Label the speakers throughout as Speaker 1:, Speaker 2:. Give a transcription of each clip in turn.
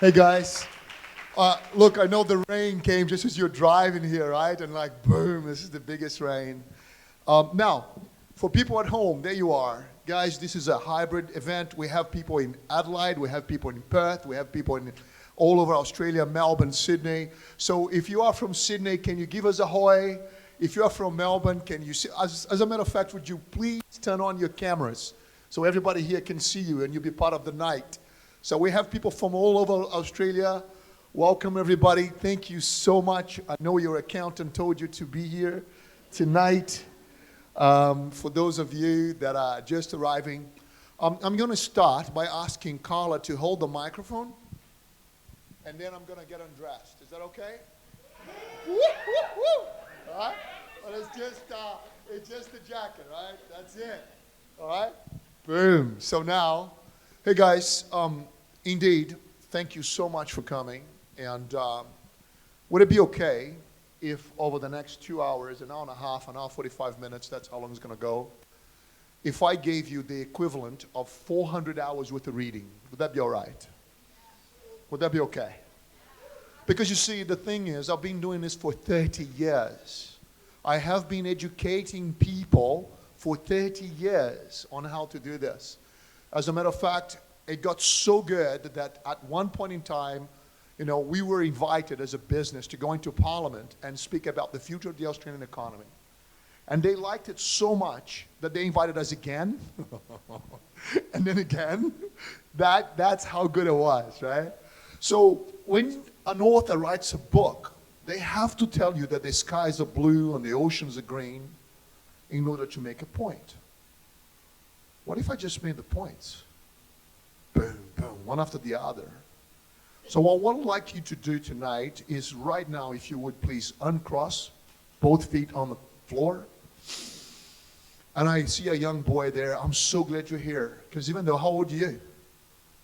Speaker 1: Hey guys, look, I know the rain came just as you're driving here, right? And like, boom, this is the biggest rain. Now, for people at home, there you are. Guys, this is a hybrid event. We have people in Adelaide, we have people in Perth, we have people in all over Australia, Melbourne, Sydney. So if you are from Sydney, can you give us a hoy? If you are from Melbourne, can you see? As a matter of fact, would you please turn on your cameras so everybody here can see you and you'll be part of the night. So we have people from all over Australia. Welcome, everybody. Thank you so much. I know your accountant told you to be here tonight. For those of you that are just arriving, I'm going to start by asking Carla to hold the microphone, and then I'm going to get undressed. Is that okay? Woo, woo, woo. All right? Well, it's just the jacket, right? That's it. All right? Boom. So now, hey guys, indeed, thank you so much for coming. And would it be okay if over the next 2 hours, an hour and a half, an hour 45 minutes, that's how long it's going to go, if I gave you the equivalent of 400 hours worth of reading, would that be all right? Would that be okay? Because you see, the thing is, I've been doing this for 30 years. I have been educating people for 30 years on how to do this. As a matter of fact, it got so good that at one point in time, you know, we were invited as a business to go into Parliament and speak about the future of the Australian economy. And they liked it so much that they invited us again, and then again. That's how good it was, right? So when an author writes a book, they have to tell you that the skies are blue and the oceans are green in order to make a point. What if I just made the points? Boom, boom, one after the other. So what I'd like you to do tonight is right now, if you would please uncross both feet on the floor. And I see a young boy there. I'm so glad you're here. Because even though, how old are you?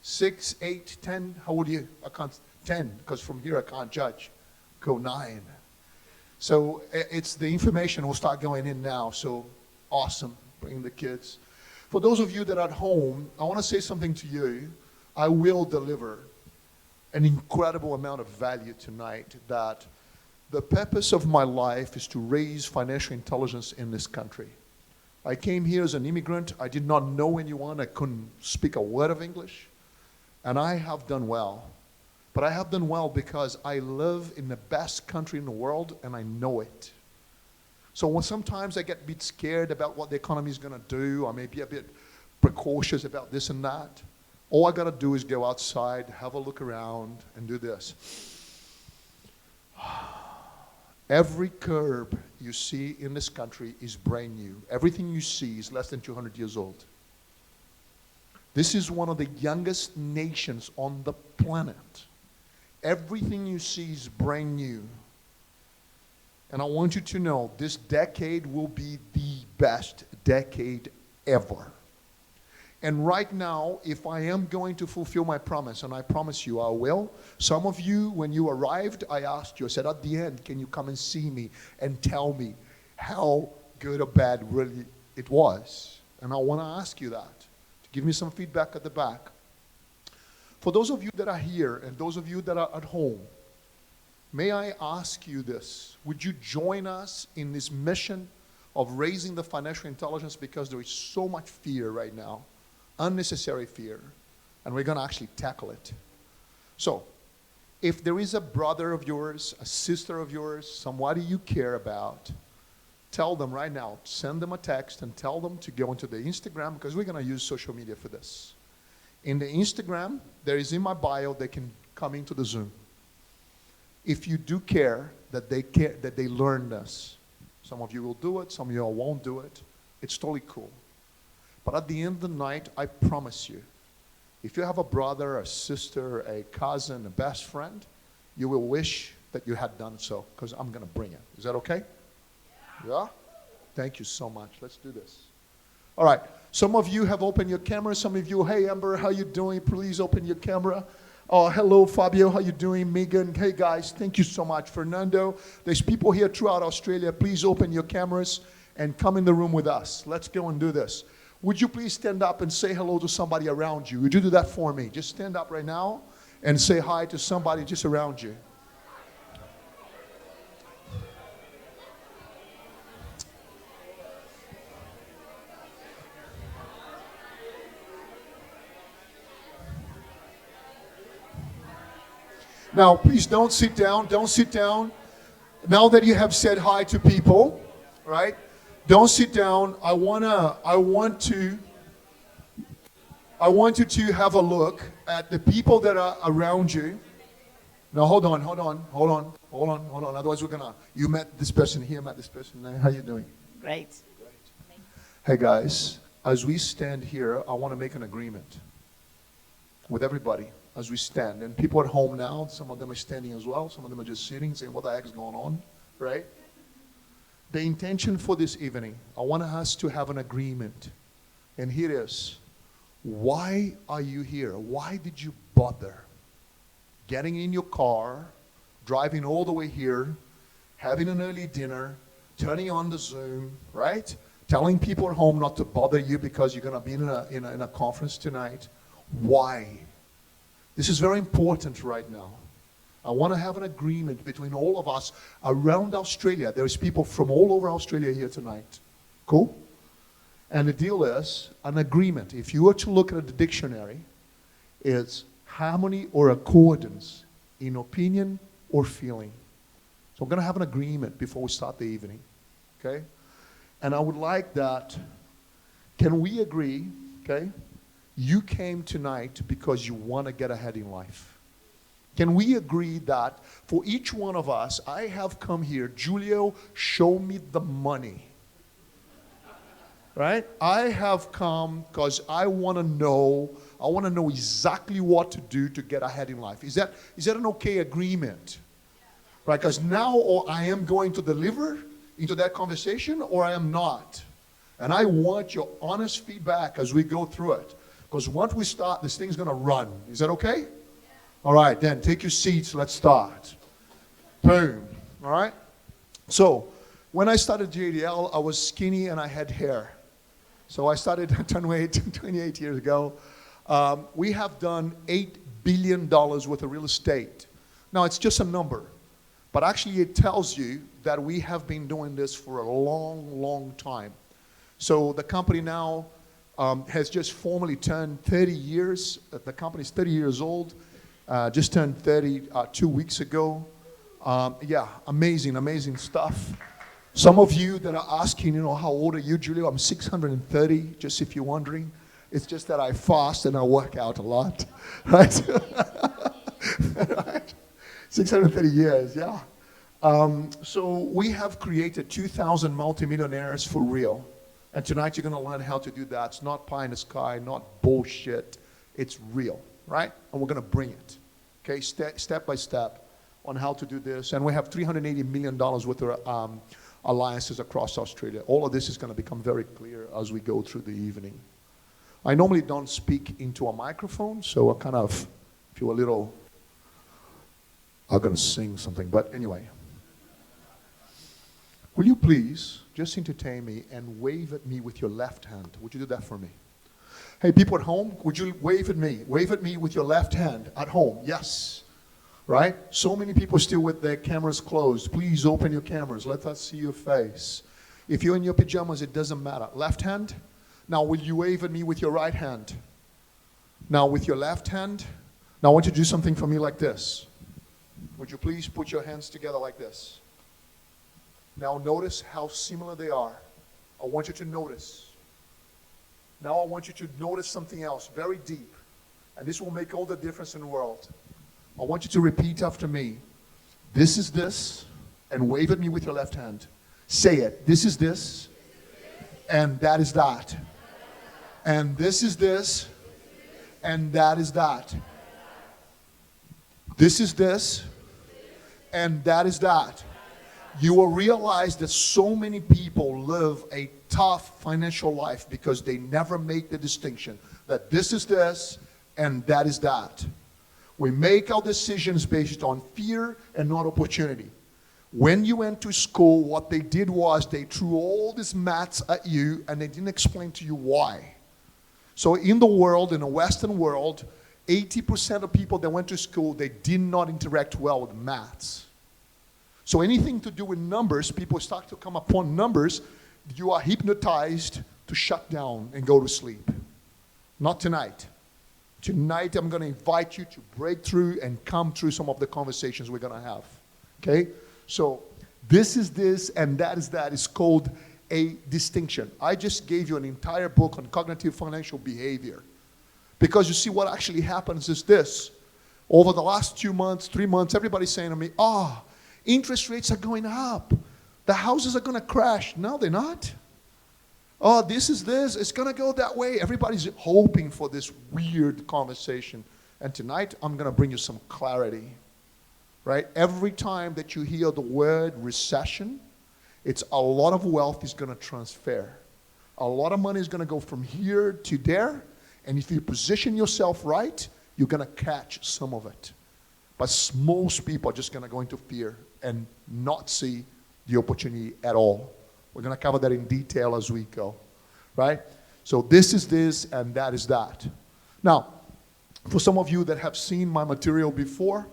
Speaker 1: 6, 8, 10? How old are you? I can't, 10, because from here I can't judge. Go 9. So it's the information will start going in now. So awesome, bring the kids. For those of you that are at home, I want to say something to you. I will deliver an incredible amount of value tonight, that the purpose of my life is to raise financial intelligence in this country. I came here as an immigrant. I did not know anyone. I couldn't speak a word of English. And I have done well. But I have done well because I live in the best country in the world and I know it. So when sometimes I get a bit scared about what the economy is going to do, or maybe a bit precautious about this and that, all I got to do is go outside, have a look around, and do this. Every curb you see in this country is brand new. Everything you see is less than 200 years old. This is one of the youngest nations on the planet. Everything you see is brand new. And I want you to know this decade will be the best decade ever. And right now, if I am going to fulfill my promise, and I promise you I will, some of you, when you arrived, I asked you, I said, at the end, can you come and see me and tell me how good or bad really it was? And I want to ask you that, to give me some feedback at the back. For those of you that are here and those of you that are at home, may I ask you this? Would you join us in this mission of raising the financial intelligence, because there is so much fear right now, unnecessary fear, and we're going to actually tackle it. So, if there is a brother of yours, a sister of yours, somebody you care about, tell them right now, send them a text and tell them to go into the Instagram, because we're going to use social media for this. In the Instagram, there is in my bio, they can come into the Zoom. If you do care that they learn this, some of you will do it, some of you won't do it. It's totally cool. But at the end of the night, I promise you, if you have a brother, a sister, a cousin, a best friend, you will wish that you had done so, because I'm going to bring it. Is that okay? Yeah? Thank you so much. Let's do this. All right. Some of you have opened your camera. Some of you, hey, Amber, how you doing? Please open your camera. Oh, hello, Fabio. How you doing? Megan. Hey, guys. Thank you so much. Fernando. There's people here throughout Australia. Please open your cameras and come in the room with us. Let's go and do this. Would you please stand up and say hello to somebody around you? Would you do that for me? Just stand up right now and say hi to somebody just around you. Now, please don't sit down. Don't sit down. Now that you have said hi to people, right? Don't sit down. I want you to have a look at the people that are around you. Now, hold on. Otherwise, you met this person here, met this person there. How you doing?
Speaker 2: Great.
Speaker 1: Hey, guys, as we stand here, I want to make an agreement with everybody as we stand. And people at home now, some of them are standing as well. Some of them are just sitting, saying, what the heck is going on, right? The intention for this evening, I want us to have an agreement. And here it is. Why are you here? Why did you bother getting in your car, driving all the way here, having an early dinner, turning on the Zoom, right? Telling people at home not to bother you because you're going to be in a conference tonight. Why? This is very important right now. I want to have an agreement between all of us around Australia. There's people from all over Australia here tonight. Cool? And the deal is an agreement. If you were to look at the dictionary, it's harmony or accordance in opinion or feeling. So I'm going to have an agreement before we start the evening. Okay? And I would like that, can we agree, okay? You came tonight because you want to get ahead in life. Can we agree that for each one of us, I have come here, Julio, show me the money. Right? I have come because I want to know exactly what to do to get ahead in life. Is that an okay agreement? Right? Because now or I am going to deliver into that conversation or I am not. And I want your honest feedback as we go through it. Because once we start, this thing's going to run. Is that okay? All right, then take your seats. Let's start. Boom. All right? So, when I started JDL, I was skinny and I had hair. So I started 28 years ago. We have done $8 billion worth of real estate. Now, it's just a number. But actually, it tells you that we have been doing this for a long, long time. So the company now has just formally turned 30 years. The company's 30 years old. Just turned 30 2 weeks ago. Yeah, amazing stuff. Some of you that are asking, how old are you, Julio? I'm 630, just if you're wondering. It's just that I fast and I work out a lot, right? Right? 630 years, yeah. So we have created 2,000 multimillionaires for real. And tonight you're going to learn how to do that. It's not pie in the sky, not bullshit. It's real, right? And we're going to bring it, okay, step by step on how to do this. And we have $380 million worth of alliances across Australia. All of this is going to become very clear as we go through the evening. I normally don't speak into a microphone, so I kind of feel a little, I'm going to sing something, but anyway. Will you please just entertain me and wave at me with your left hand? Would you do that for me? Hey, people at home, would you wave at me? Wave at me with your left hand at home. Yes. Right? So many people still with their cameras closed. Please open your cameras. Let us see your face. If you're in your pajamas, it doesn't matter. Left hand. Now, will you wave at me with your right hand? Now, with your left hand. Now, I want you to do something for me like this. Would you please put your hands together like this? Now, notice how similar they are. I want you to notice. Now, I want you to notice something else very deep. And this will make all the difference in the world. I want you to repeat after me. This is this, and wave at me with your left hand. Say it. This is this, and that is that. And this is this, and that is that. This is this, and that is that. You will realize that so many people live a tough financial life because they never make the distinction that this is this, and that is that. We make our decisions based on fear and not opportunity. When you went to school, what they did was they threw all these maths at you and they didn't explain to you why. So in the world, in the Western world, 80% of people that went to school, they did not interact well with maths. So anything to do with numbers, people start to come upon numbers, you are hypnotized to shut down and go to sleep. Not tonight. Tonight, I'm going to invite you to break through and come through some of the conversations we're going to have. Okay? So this is this and that is that. It's called a distinction. I just gave you an entire book on cognitive financial behavior. Because you see, what actually happens is this. Over the last 2 months, 3 months, everybody's saying to me, interest rates are going up. The houses are going to crash. No, they're not. Oh, this is this. It's going to go that way. Everybody's hoping for this weird conversation. And tonight, I'm going to bring you some clarity. Right? Every time that you hear the word recession, it's a lot of wealth is going to transfer. A lot of money is going to go from here to there. And if you position yourself right, you're going to catch some of it. But most people are just going to go into fear and not see the opportunity at all. We're going to cover that in detail as we go, right? So this is this and that is that. Now, for some of you that have seen my material before,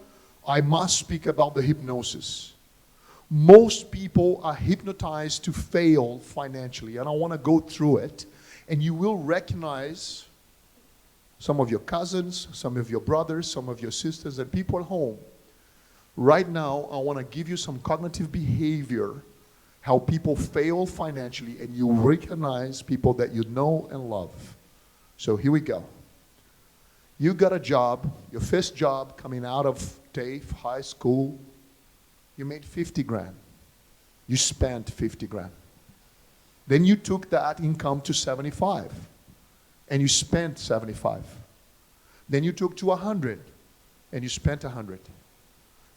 Speaker 1: I must speak about the hypnosis. Most people are hypnotized to fail financially, and I want to go through it, and you will recognize some of your cousins, some of your brothers, some of your sisters, and people at home. Right now, I want to give you some cognitive behavior, how people fail financially, and you recognize people that you know and love. So here we go. You got a job, your first job coming out of TAFE, high school. You made 50 grand. You spent 50 grand. Then you took that income to 75. And you spent 75. Then you took to 100, and you spent 100.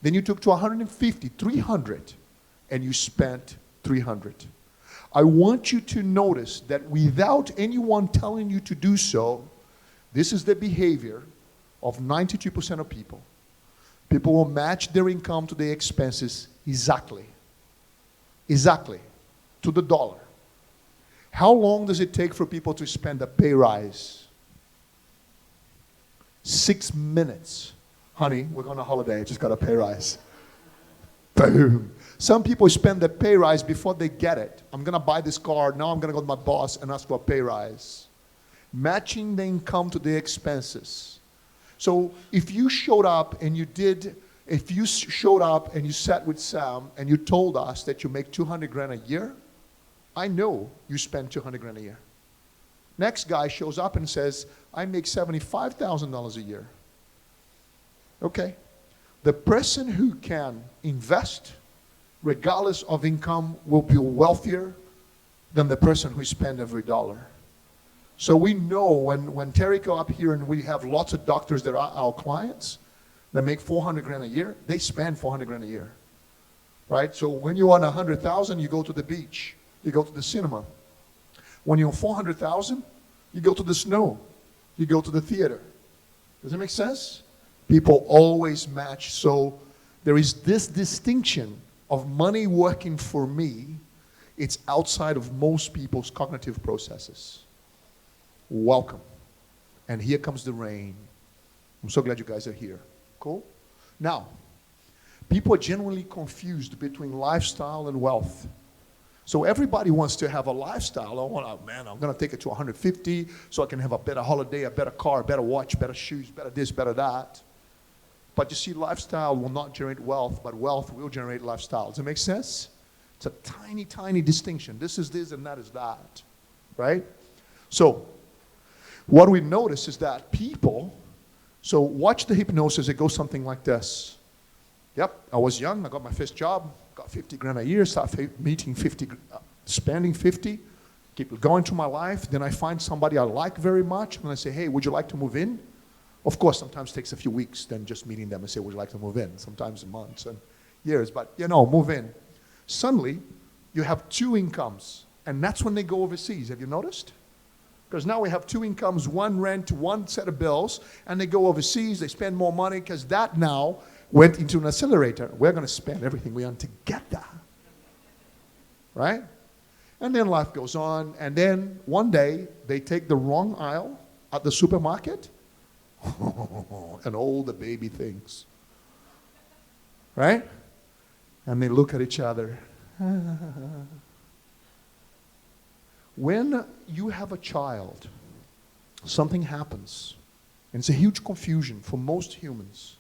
Speaker 1: Then you took to 150, 300, and you spent 300. I want you to notice that without anyone telling you to do so, this is the behavior of 92% of people. People will match their income to their expenses exactly, to the dollar. How long does it take for people to spend a pay rise? 6 minutes. Honey, we're going on holiday. I just got a pay rise. Boom. Some people spend the pay rise before they get it. I'm going to buy this car. Now I'm going to go to my boss and ask for a pay rise. Matching the income to the expenses. So if you showed up and you sat with Sam and you told us that you make 200 grand a year, I know you spend 200 grand a year. Next guy shows up and says, I make $75,000 a year. Okay. The person who can invest, regardless of income, will be wealthier than the person who spends every dollar. So we know when Terry go up here and we have lots of doctors that are our clients that make 400 grand a year, they spend 400 grand a year. Right? So when you want 100,000, you go to the beach. You go to the cinema. When you're 400,000, you go to the snow. You go to the theater. Does that make sense? People always match. So there is this distinction of money working for me. It's outside of most people's cognitive processes. Welcome. And here comes the rain. I'm so glad you guys are here. Cool? Now, people are generally confused between lifestyle and wealth. So everybody wants to have a lifestyle. I'm going to take it to 150 so I can have a better holiday, a better car, a better watch, better shoes, better this, better that. But you see, lifestyle will not generate wealth, but wealth will generate lifestyle. Does it make sense? It's a tiny, tiny distinction. This is this and that is that, right? So what we notice is that people, so watch the hypnosis. It goes something like this. Yep, I was young. I got my first job. Got 50 grand a year. Start meeting 50, spending 50. Keep going through my life. Then I find somebody I like very much, and I say, hey, would you like to move in? Of course, sometimes it takes a few weeks than just meeting them and say, would you like to move in? Sometimes months and years, but move in. Suddenly, you have two incomes, and that's when they go overseas. Have you noticed? Because now we have two incomes, one rent, one set of bills, and they go overseas, they spend more money because that now went into an accelerator. We're going to spend everything we earn to get that. Right? And then life goes on, and then one day they take the wrong aisle at the supermarket, And all the baby thinks. Right? And they look at each other. When you have a child, something happens. And it's a huge confusion for most humans.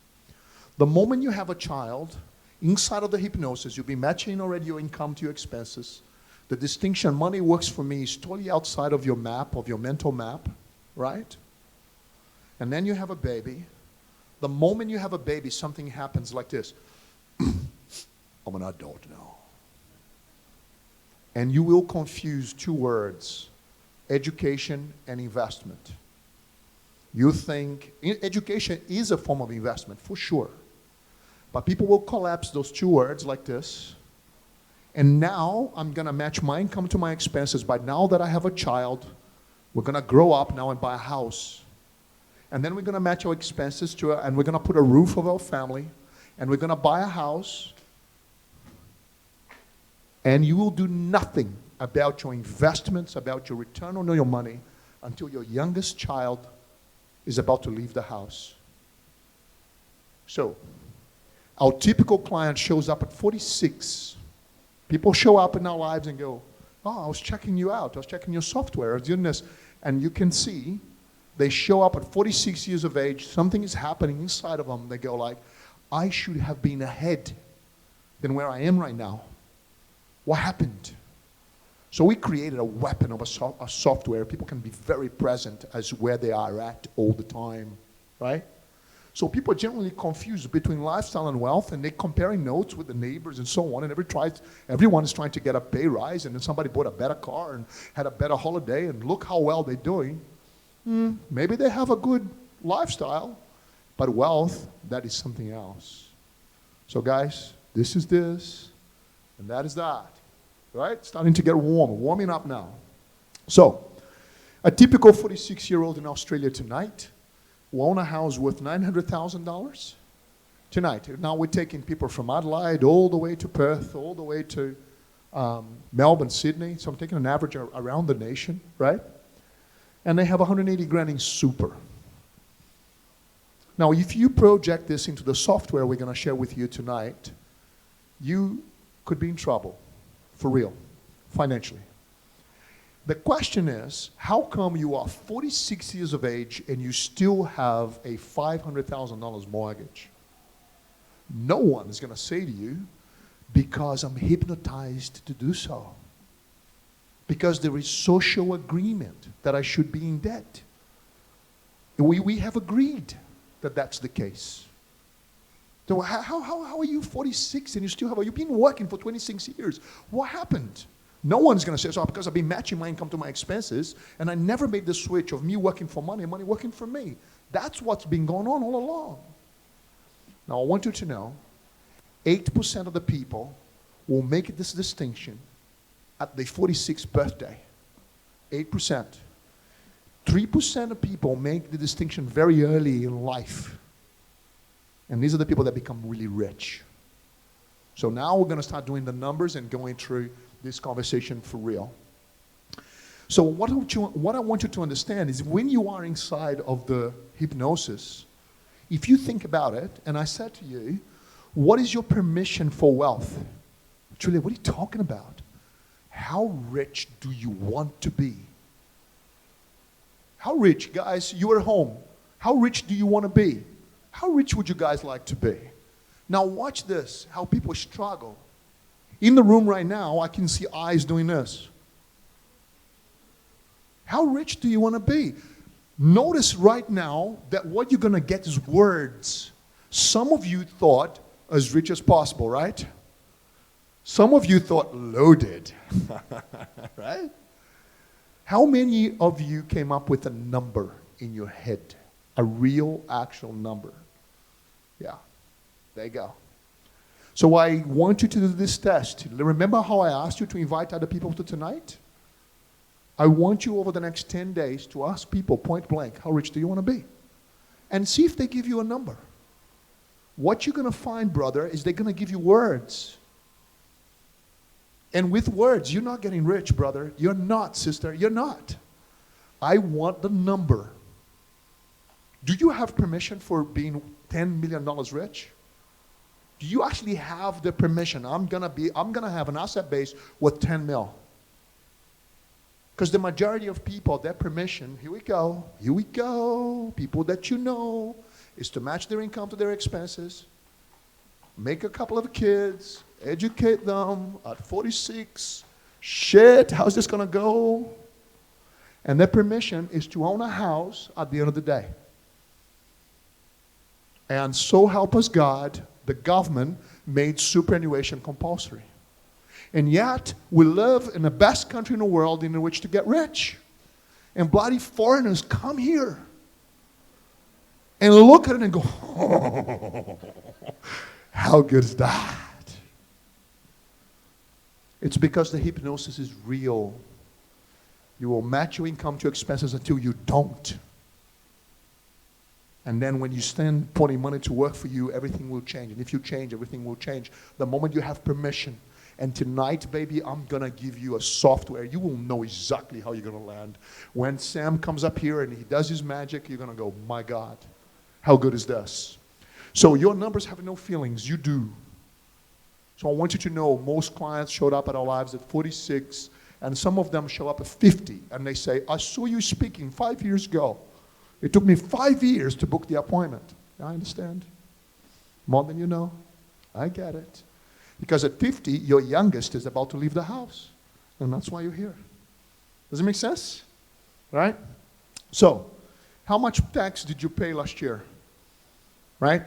Speaker 1: The moment you have a child, inside of the hypnosis, you'll be matching already your income to your expenses. The distinction, money works for me, is totally outside of your map, of your mental map, right? And then you have a baby. The moment you have a baby, something happens like this. I'm an adult now. And you will confuse two words, education and investment. You think, education is a form of investment, for sure. But people will collapse those two words like this. And now I'm going to match my income to my expenses. By now that I have a child, we're going to grow up now and buy a house. And then we're going to match our expenses to, and we're going to put a roof over our family. And we're going to buy a house. And you will do nothing about your investments, about your return on your money, until your youngest child is about to leave the house. So, our typical client shows up at 46. People show up in our lives and go, oh, I was checking you out. I was checking your software. I was doing this. And you can see they show up at 46 years of age. Something is happening inside of them. They go like, I should have been ahead than where I am right now. What happened? So we created a weapon of a software. People can be very present as where they are at all the time, right? So people are generally confused between lifestyle and wealth, and they're comparing notes with the neighbors and so on, and everyone is trying to get a pay rise, and then somebody bought a better car and had a better holiday, and look how well they're doing. Maybe they have a good lifestyle, but wealth, that is something else. So guys, this is this, and that is that. Right? Starting to get warming up now. So, a typical 46-year-old in Australia tonight will own a house worth $900,000 tonight. Now we're taking people from Adelaide all the way to Perth, all the way to Melbourne, Sydney. So I'm taking an average around the nation, right? And they have 180 grand in super. Now, if you project this into the software we're going to share with you tonight, you could be in trouble. For real, financially. The question is, how come you are 46 years of age and you still have a $500,000 mortgage? No one is going to say to you, because I'm hypnotized to do so. Because there is social agreement that I should be in debt. We have agreed that that's the case. So how are you 46 and you still have, you've been working for 26 years. What happened? No one's going to say, so because I've been matching my income to my expenses and I never made the switch of me working for money and money working for me. That's what's been going on all along. Now I want you to know, 8% of the people will make this distinction at their 46th birthday. 8%. 3% of people make the distinction very early in life. And these are the people that become really rich. So now we're going to start doing the numbers and going through this conversation for real. So what I want you to understand is when you are inside of the hypnosis, if you think about it, and I said to you, what is your permission for wealth? Julia, what are you talking about? How rich do you want to be? How rich, guys, you are at home. How rich do you want to be? How rich would you guys like to be? Now watch this, how people struggle. In the room right now, I can see eyes doing this. How rich do you want to be? Notice right now that what you're going to get is words. Some of you thought as rich as possible, right? Some of you thought loaded, right? How many of you came up with a number in your head? A real, actual number. Yeah, there you go. So I want you to do this test. Remember how I asked you to invite other people to tonight? I want you over the next 10 days to ask people point blank, how rich do you want to be? And see if they give you a number. What you're going to find, brother, is they're going to give you words. And with words, you're not getting rich, brother. You're not, sister. You're not. I want the number. Do you have permission for being $10 million rich? Do you actually have the permission? I'm gonna have an asset base with 10 mil. Because the majority of people, their permission, here we go, people that you know, is to match their income to their expenses, make a couple of kids, educate them at 46. Shit, how's this gonna go? And their permission is to own a house at the end of the day. And so help us God, the government made superannuation compulsory. And yet, we live in the best country in the world in which to get rich. And bloody foreigners come here and look at it and go, oh, how good is that? It's because the hypnosis is real. You will match your income to expenses until you don't. And then when you stand putting money to work for you, everything will change. And if you change, everything will change. The moment you have permission. And tonight, baby, I'm going to give you a software. You will know exactly how you're going to land. When Sam comes up here and he does his magic, you're going to go, my God, how good is this? So your numbers have no feelings. You do. So I want you to know most clients showed up at our lives at 46, and some of them show up at 50. And they say, I saw you speaking 5 years ago. It took me 5 years to book the appointment. I understand. More than you know. I get it. Because at 50, your youngest is about to leave the house. And that's why you're here. Does it make sense? Right? So, how much tax did you pay last year? Right?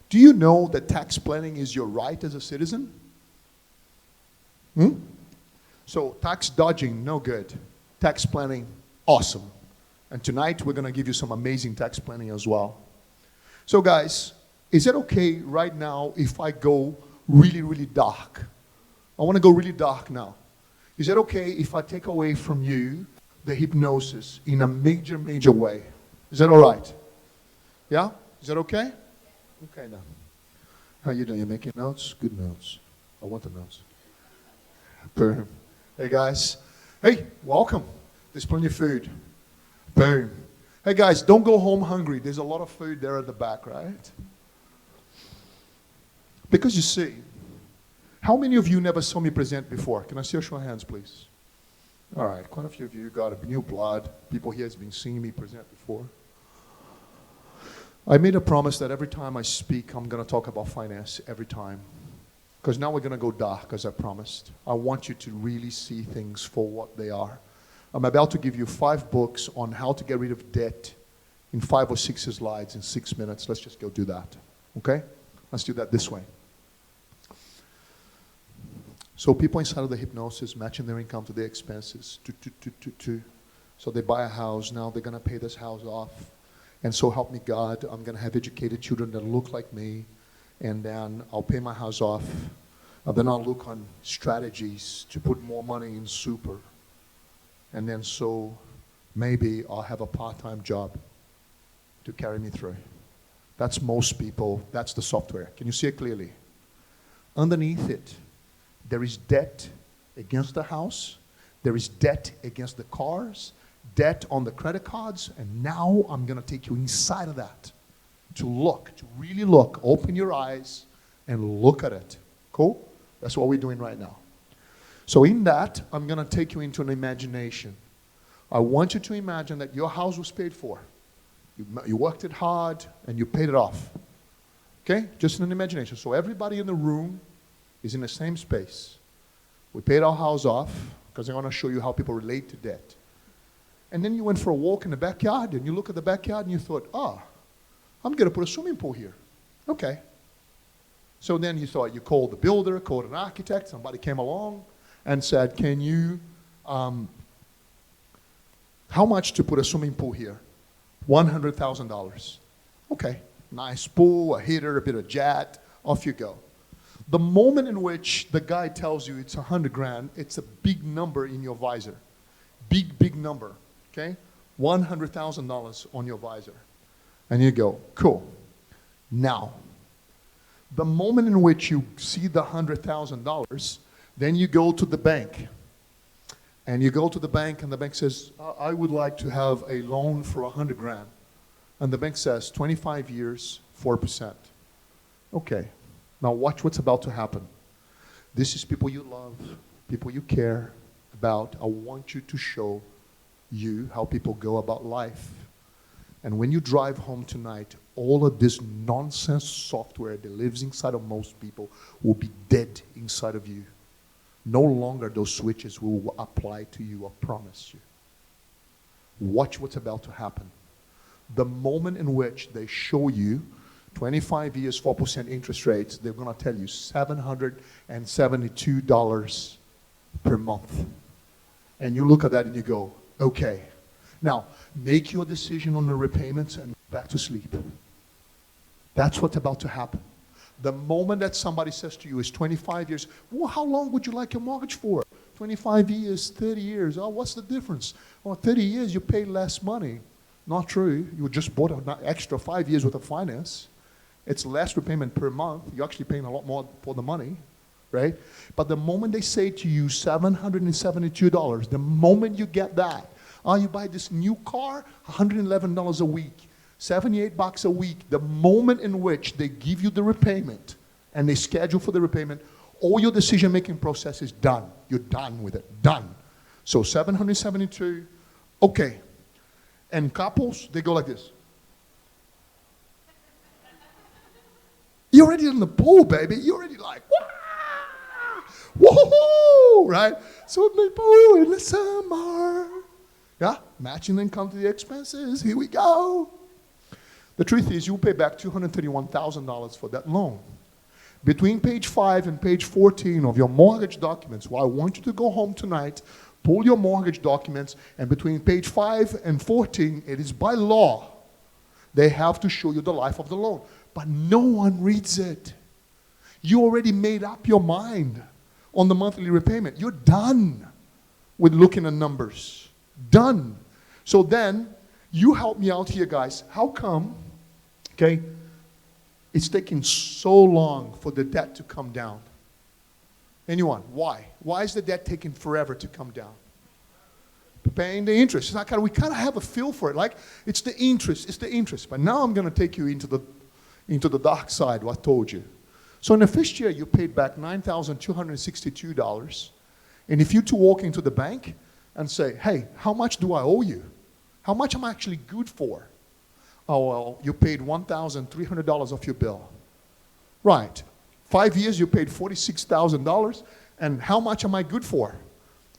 Speaker 1: Do you know that tax planning is your right as a citizen? So, tax dodging, no good. Tax planning, awesome. And tonight, we're going to give you some amazing tax planning as well. So, guys, is it okay right now if I go really, really dark? I want to go really dark now. Is it okay if I take away from you the hypnosis in a major, major way? Is that all right? Yeah? Is that okay? Okay now. How you doing? You making notes? Good notes. I want the notes. Boom. Hey guys. Hey, welcome. There's plenty of food. Boom. Hey guys, don't go home hungry. There's a lot of food there at the back, right? Because you see, how many of you never saw me present before? Can I see a show of hands, please? All right, quite a few of you got a new blood. People here has been seeing me present before. I made a promise that every time I speak, I'm going to talk about finance every time. Because now we're going to go dark, as I promised. I want you to really see things for what they are. I'm about to give you 5 books on how to get rid of debt in 5 or 6 slides in 6 minutes. Let's just go do that, okay? Let's do that this way. So people inside of the hypnosis matching their income to their expenses. So they buy a house. Now they're going to pay this house off. And so help me God, I'm going to have educated children that look like me. And then I'll pay my house off. And then I'll look on strategies to put more money in super. And then so maybe I'll have a part-time job to carry me through. That's most people. That's the software. Can you see it clearly? Underneath it, there is debt against the house. There is debt against the cars, debt on the credit cards, and now I'm going to take you inside of that to look, to really look. Open your eyes and look at it. Cool? That's what we're doing right now. So in that, I'm going to take you into an imagination. I want you to imagine that your house was paid for. You worked it hard and you paid it off. Okay? Just in an imagination. So everybody in the room is in the same space. We paid our house off because I want to show you how people relate to debt. And then you went for a walk in the backyard and you look at the backyard and you thought, I'm going to put a swimming pool here. Okay. So then you thought, you called the builder, called an architect, somebody came along and said, can you, how much to put a swimming pool here? $100,000. Okay, nice pool, a heater, a bit of jet, off you go. The moment in which the guy tells you it's $100,000, it's a big number in your visor. Big, big number, okay? $100,000 on your visor. And you go, cool. Now, the moment in which you see the $100,000, then you go to the bank. And you go to the bank and the bank says, I would like to have a loan for $100,000. And the bank says 25 years, 4%. Okay, now watch what's about to happen. This is people you love, people you care about. I want you to show you how people go about life. And when you drive home tonight, all of this nonsense software that lives inside of most people will be dead inside of you. No longer those switches will apply to you, I promise you. Watch what's about to happen. The moment in which they show you 25 years, 4% interest rates, they're going to tell you $772 per month. And you look at that and you go, okay. Now, make your decision on the repayments and go back to sleep. That's what's about to happen. The moment that somebody says to you, it's 25 years, well, how long would you like your mortgage for? 25 years, 30 years. Oh, what's the difference? Well, 30 years, you pay less money. Not true. You just bought an extra 5 years worth of finance. It's less repayment per month. You're actually paying a lot more for the money, right? But the moment they say to you $772, the moment you get that, you buy this new car, $111 a week, $78 a week. The moment in which they give you the repayment and they schedule for the repayment, all your decision-making process is done. You're done with it, done. So 772, okay. And couples, they go like this. You're already in the pool, baby. You're already like, woohoo, right? Swimming pool in the summer. Yeah, matching income to the expenses. Here we go. The truth is, you'll pay back $231,000 for that loan. Between page 5 and page 14 of your mortgage documents, well, I want you to go home tonight, pull your mortgage documents, and between page 5 and 14, it is by law, they have to show you the life of the loan. But no one reads it. You already made up your mind on the monthly repayment. You're done with looking at numbers. Done. So then, you help me out here, guys. How come, okay, it's taking so long for the debt to come down? Anyone? Why? Why is the debt taking forever to come down? Paying the interest. It's like we kind of have a feel for it. Like, it's the interest. It's the interest. But now I'm going to take you into the dark side, what I told you. So in the first year, you paid back $9,262. And if you two walk into the bank and say, hey, how much do I owe you? How much am I actually good for? Oh, well, you paid $1,300 off your bill. Right. 5 years, you paid $46,000. And how much am I good for?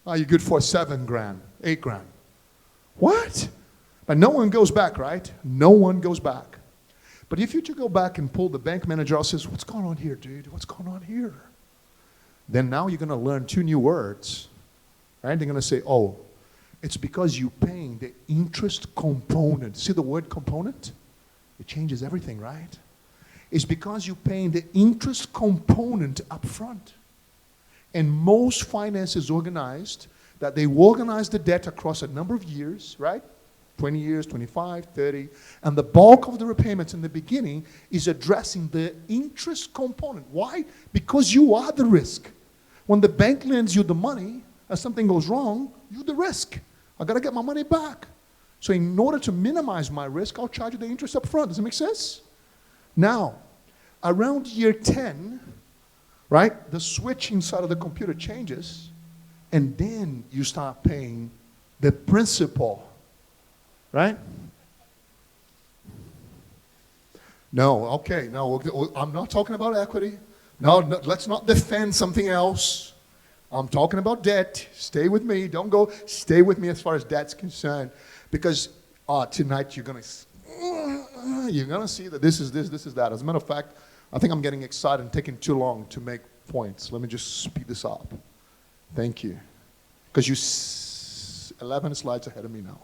Speaker 1: Oh, you're good for $7,000, $8,000. What? But no one goes back, right? No one goes back. But if you to go back and pull the bank manager out and says, what's going on here, dude? What's going on here? Then now you're going to learn 2 new words. Right? They're going to say, oh, it's because you're paying the interest component. See the word component? It changes everything, right? It's because you're paying the interest component up front. And most finance is organized that they organize the debt across a number of years, right? 20 years, 25, 30. And the bulk of the repayments in the beginning is addressing the interest component. Why? Because you are the risk. When the bank lends you the money and something goes wrong, you're the risk. I got to get my money back. So in order to minimize my risk, I'll charge you the interest up front. Does it make sense? Now, around year 10, right, the switch inside of the computer changes, and then you start paying the principal, right? No, okay, no, I'm not talking about equity. No, let's not defend something else. I'm talking about debt. Stay with me. Don't go. Stay with me as far as debt's concerned. Because tonight you're going to see that this is this, this is that. As a matter of fact, I think I'm getting excited and taking too long to make points. Let me just speed this up. Thank you. Because you're 11 slides ahead of me now.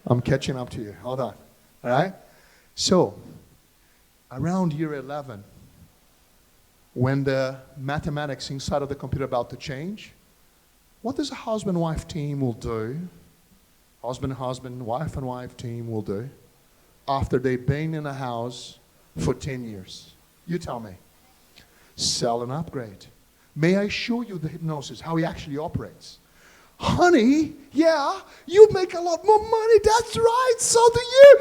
Speaker 1: I'm catching up to you. Hold on. All right? So, around year 11, when the mathematics inside of the computer about to change, what does a husband-wife team will do, husband, wife and wife team will do, after they've been in a house for 10 years? You tell me. Sell and upgrade. May I show you the hypnosis, how he actually operates? Honey, yeah, you make a lot more money. That's right, so do you.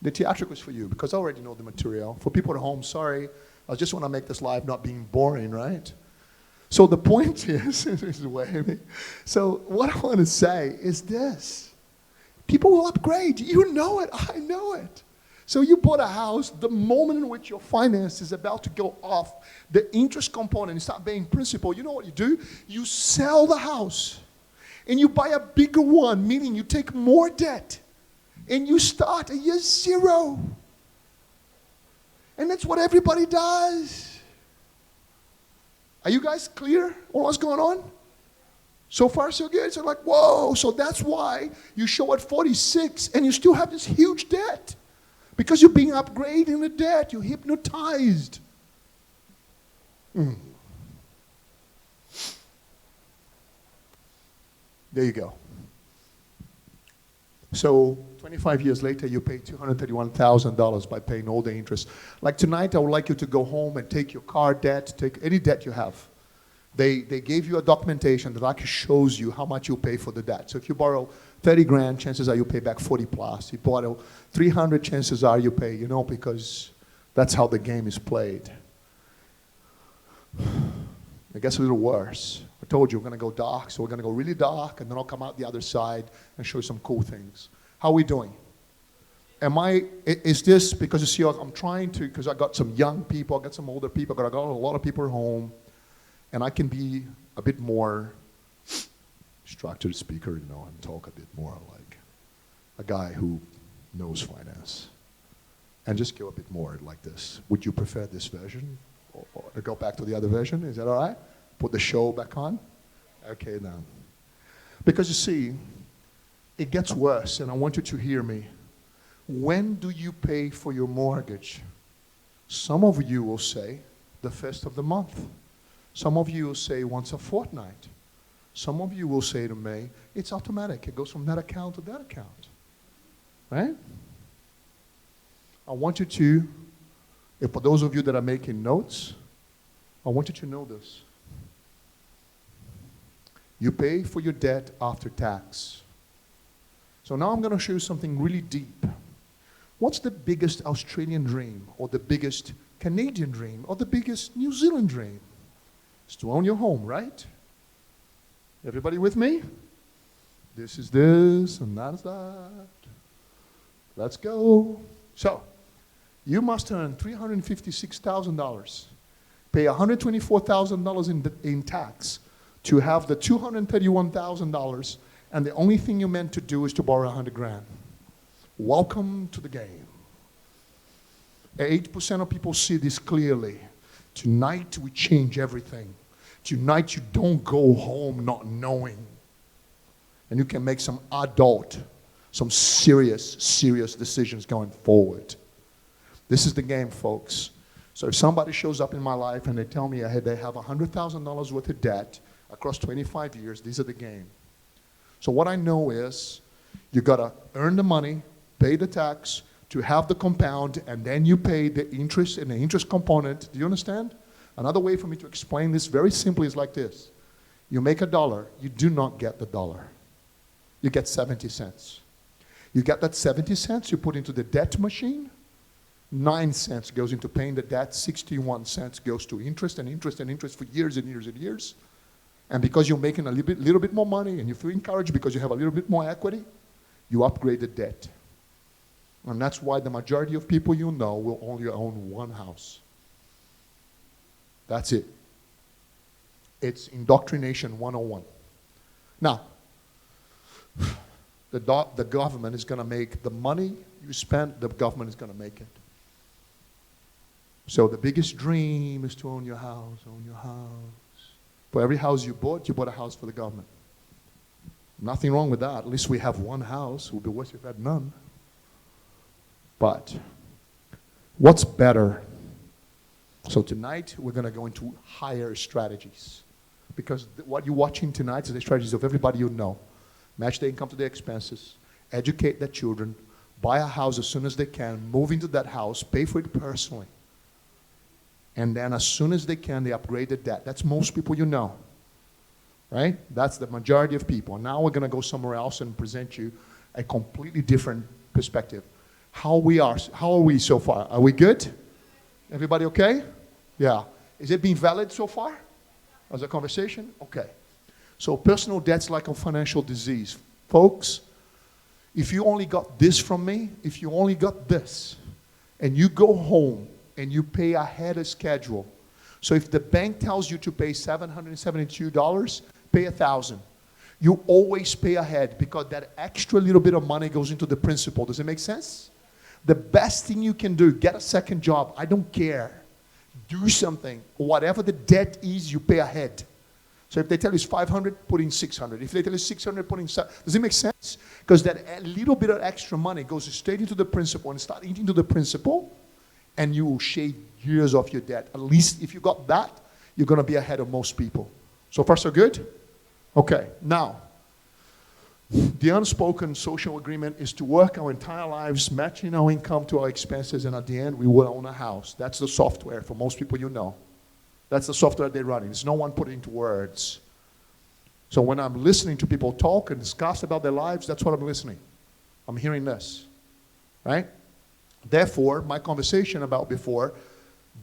Speaker 1: The theatrical is for you because I already know the material. For people at home, sorry, I just want to make this live not being boring, right? So the point is, so what I want to say is this. People will upgrade. You know it. I know it. So you bought a house, the moment in which your finance is about to go off, the interest component, you start paying principal, you know what you do? You sell the house and you buy a bigger one, meaning you take more debt and you start at year zero. And that's what everybody does. Are you guys clear on what's going on? So far, so good. So like, whoa. So that's why you show at 46 and you still have this huge debt. Because you're being upgraded in the debt. You're hypnotized. There you go. So 25 years later, you pay $231,000 by paying all the interest. Like tonight, I would like you to go home and take your car debt, take any debt you have. They gave you a documentation that actually shows you how much you pay for the debt. So if you borrow 30 grand, chances are you pay back 40 plus. You borrow 300, chances are you pay, because that's how the game is played. It gets a little worse. I told you we're going to go dark, so we're going to go really dark, and then I'll come out the other side and show you some cool things. How are we doing? Is this, because you see, I'm trying to, because I got some young people, I got some older people, I got a lot of people at home, and I can be a bit more structured speaker, and talk a bit more like a guy who knows finance. And just go a bit more like this. Would you prefer this version? Or go back to the other version? Is that all right? Put the show back on? Okay, now. Because you see, it gets worse, and I want you to hear me. When do you pay for your mortgage? Some of you will say the first of the month. Some of you will say once a fortnight. Some of you will say to me, it's automatic. It goes from that account to that account. Right? I want you to, for those of you that are making notes, I want you to know this. You pay for your debt after tax. So now I'm going to show you something really deep. What's the biggest Australian dream, or the biggest Canadian dream, or the biggest New Zealand dream? It's to own your home, right? Everybody with me? This is this, and that is that. Let's go. So, you must earn $356,000, pay $124,000 in tax to have the $231,000, and the only thing you're meant to do is to borrow 100 grand. Welcome to the game. 8% of people see this clearly. Tonight we change everything. Tonight you don't go home not knowing. And you can make some serious decisions going forward. This is the game, folks. So if somebody shows up in my life and they tell me they have $100,000 worth of debt across 25 years, these are the game. So what I know is you got to earn the money, pay the tax, to have the compound, and then you pay the interest and the interest component. Do you understand? Another way for me to explain this very simply is like this. You make $1, you do not get the dollar. You get 70 cents. You get that 70 cents, you put into the debt machine, 9 cents goes into paying the debt, 61 cents goes to interest and interest and interest for years and years and years. And because you're making a little bit more money and you feel encouraged because you have a little bit more equity, you upgrade the debt. And that's why the majority of people you know will only own one house. That's it. It's indoctrination 101. Now, the government is going to make the money you spend, the government is going to make it. So the biggest dream is to own your house, own your house. For every house you bought a house for the government. Nothing wrong with that. At least we have one house. It would be worse if we had none. But what's better? So tonight we're going to go into higher strategies. Because what you're watching tonight is the strategies of everybody you know. Match their income to their expenses, educate their children, buy a house as soon as they can, move into that house, pay for it personally. And then as soon as they can, they upgrade the debt. That's most people you know. Right? That's the majority of people. Now we're going to go somewhere else and present you a completely different perspective. How are we so far? Are we good? Everybody okay? Yeah. Is it been valid so far? As a conversation? Okay. So personal debt's like a financial disease. Folks, if you only got this from me, if you only got this, and you go home and you pay ahead of schedule. So if the bank tells you to pay $772, pay $1,000. You always pay ahead because that extra little bit of money goes into the principal. Does it make sense? The best thing you can do, get a second job. I don't care. Do something. Whatever the debt is, you pay ahead. So if they tell you it's 500, put in 600. If they tell you 600, put in 7. Does it make sense? Because that little bit of extra money goes straight into the principal and start eating to the principal, and you will shave years off your debt. At least if you got that, you're going to be ahead of most people. So far, so good? Okay. Now, the unspoken social agreement is to work our entire lives matching our income to our expenses, and at the end, we will own a house. That's the software for most people you know. That's the software they're running. There's no one put it into words. So when I'm listening to people talk and discuss about their lives, that's what I'm listening. I'm hearing this, right? Therefore, my conversation about before,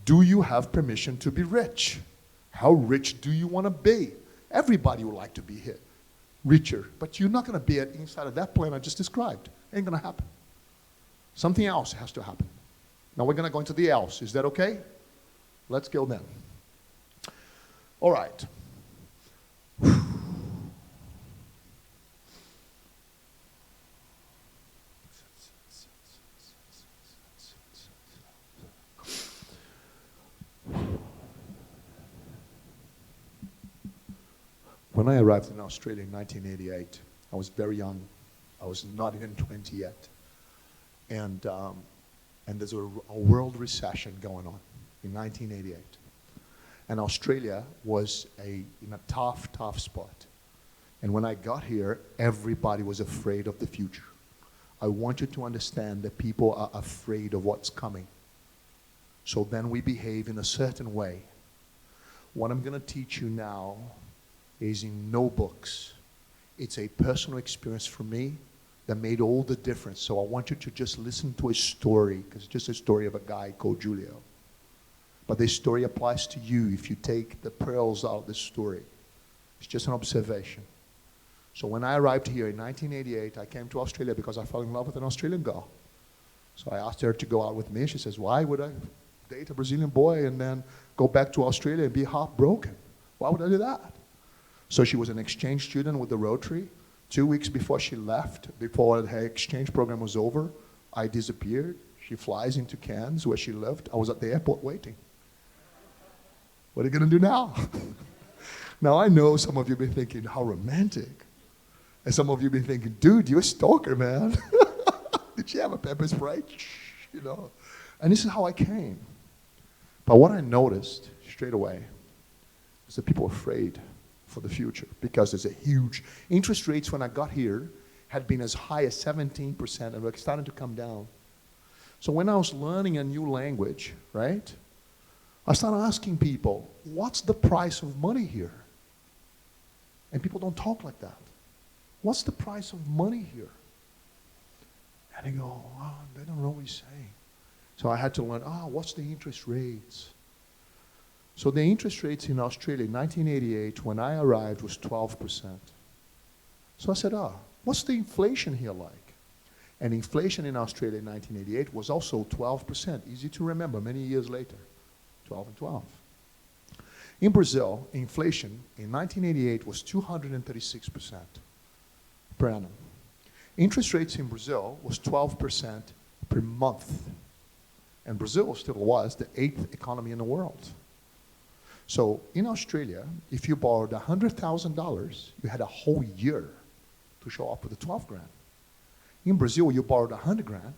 Speaker 1: do you have permission to be rich? How rich do you want to be? Everybody would like to be hit. Richer, but you're not going to be inside of that plan I just described. Ain't going to happen. Something else has to happen. Now we're going to go into the else. Is that okay? Let's go then. All right. When I arrived in Australia in 1988, I was very young. I was not even 20 yet. And there's a world recession going on in 1988. And Australia was in a tough, tough spot. And when I got here, everybody was afraid of the future. I want you to understand that people are afraid of what's coming. So then we behave in a certain way. What I'm going to teach you now is in no books. It's a personal experience for me that made all the difference. So I want you to just listen to a story, because it's just a story of a guy called Julio. But this story applies to you if you take the pearls out of this story. It's just an observation. So when I arrived here in 1988, I came to Australia because I fell in love with an Australian girl. So I asked her to go out with me. She says, why would I date a Brazilian boy and then go back to Australia and be heartbroken? Why would I do that? So she was an exchange student with the Rotary. 2 weeks before she left, before her exchange program was over, I disappeared. She flies into Cairns, where she lived. I was at the airport waiting. What are you going to do now? Now I know some of you have been thinking, how romantic. And some of you have been thinking, dude, you're a stalker, man. Did she have a pepper spray? You know. And this is how I came. But what I noticed straight away is that people are afraid for the future because there's a huge interest rates when I got here had been as high as 17% and were starting to come down. So when I was learning a new language, right, I started asking people, what's the price of money here? And people don't talk like that. What's the price of money here? And they go, oh, they don't know what he's saying. So I had to learn, what's the interest rates? So the interest rates in Australia in 1988, when I arrived, was 12%. So I said, what's the inflation here like? And inflation in Australia in 1988 was also 12%. Easy to remember many years later. 12 and 12. In Brazil, inflation in 1988 was 236% per annum. Interest rates in Brazil was 12% per month. And Brazil still was the 8th economy in the world. So in Australia, if you borrowed $100,000, you had a whole year to show up with the 12 grand. In Brazil, you borrowed 100 grand,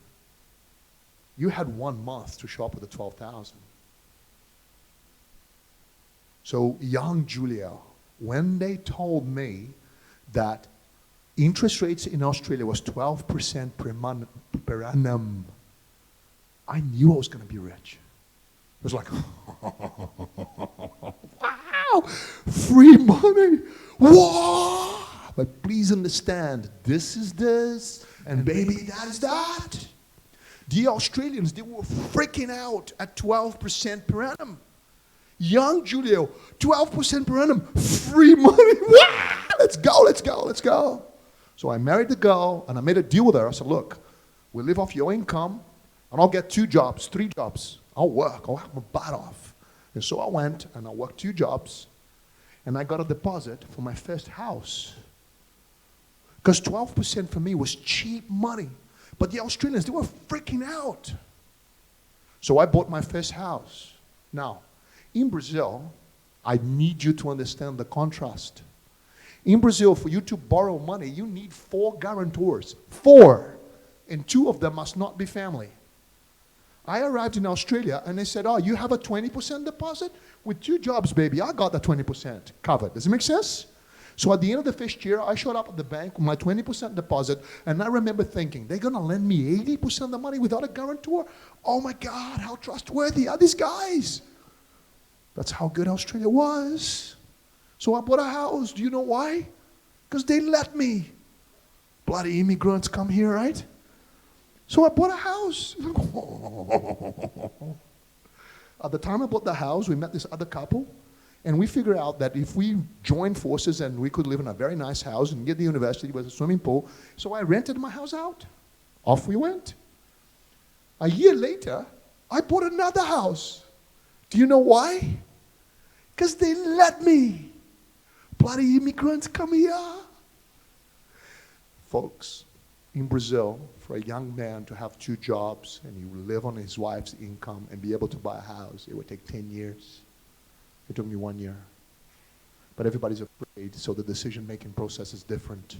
Speaker 1: you had 1 month to show up with the 12,000. So young Julio, when they told me that interest rates in Australia was 12% per annum, I knew I was going to be rich. It was like, wow, free money, what?
Speaker 2: But please understand, this is this, and baby, that is that. The Australians, they were freaking out at 12% per annum. Young Julio, 12% per annum, free money. Let's go, let's go, let's go. So I married the girl, and I made a deal with her. I said, look, we'll live off your income, and I'll get 2 jobs, 3 jobs. I'll work, I'll have my butt off. And so I went, and I worked 2 jobs, and I got a deposit for my first house. Because 12% for me was cheap money. But the Australians, they were freaking out. So I bought my first house. Now, in Brazil, I need you to understand the contrast. In Brazil, for you to borrow money, you need 4 guarantors. 4. And 2 of them must not be family. I arrived in Australia, and they said, oh, you have a 20% deposit? With 2 jobs, baby, I got the 20% covered. Does it make sense? So at the end of the first year, I showed up at the bank with my 20% deposit, and I remember thinking, they're going to lend me 80% of the money without a guarantor? Oh my God, how trustworthy are these guys? That's how good Australia was. So I bought a house. Do you know why? Because they let me. Bloody immigrants come here, right? So I bought a house. At the time I bought the house, we met this other couple, and we figured out that if we joined forces and we could live in a very nice house and get the university with a swimming pool, so I rented my house out. Off we went. A year later, I bought another house. Do you know why? Because they let me. Bloody immigrants come here. Folks, in Brazil, for a young man to have 2 jobs and he would live on his wife's income and be able to buy a house, it would take 10 years. It took me 1 year. But everybody's afraid, so the decision-making process is different.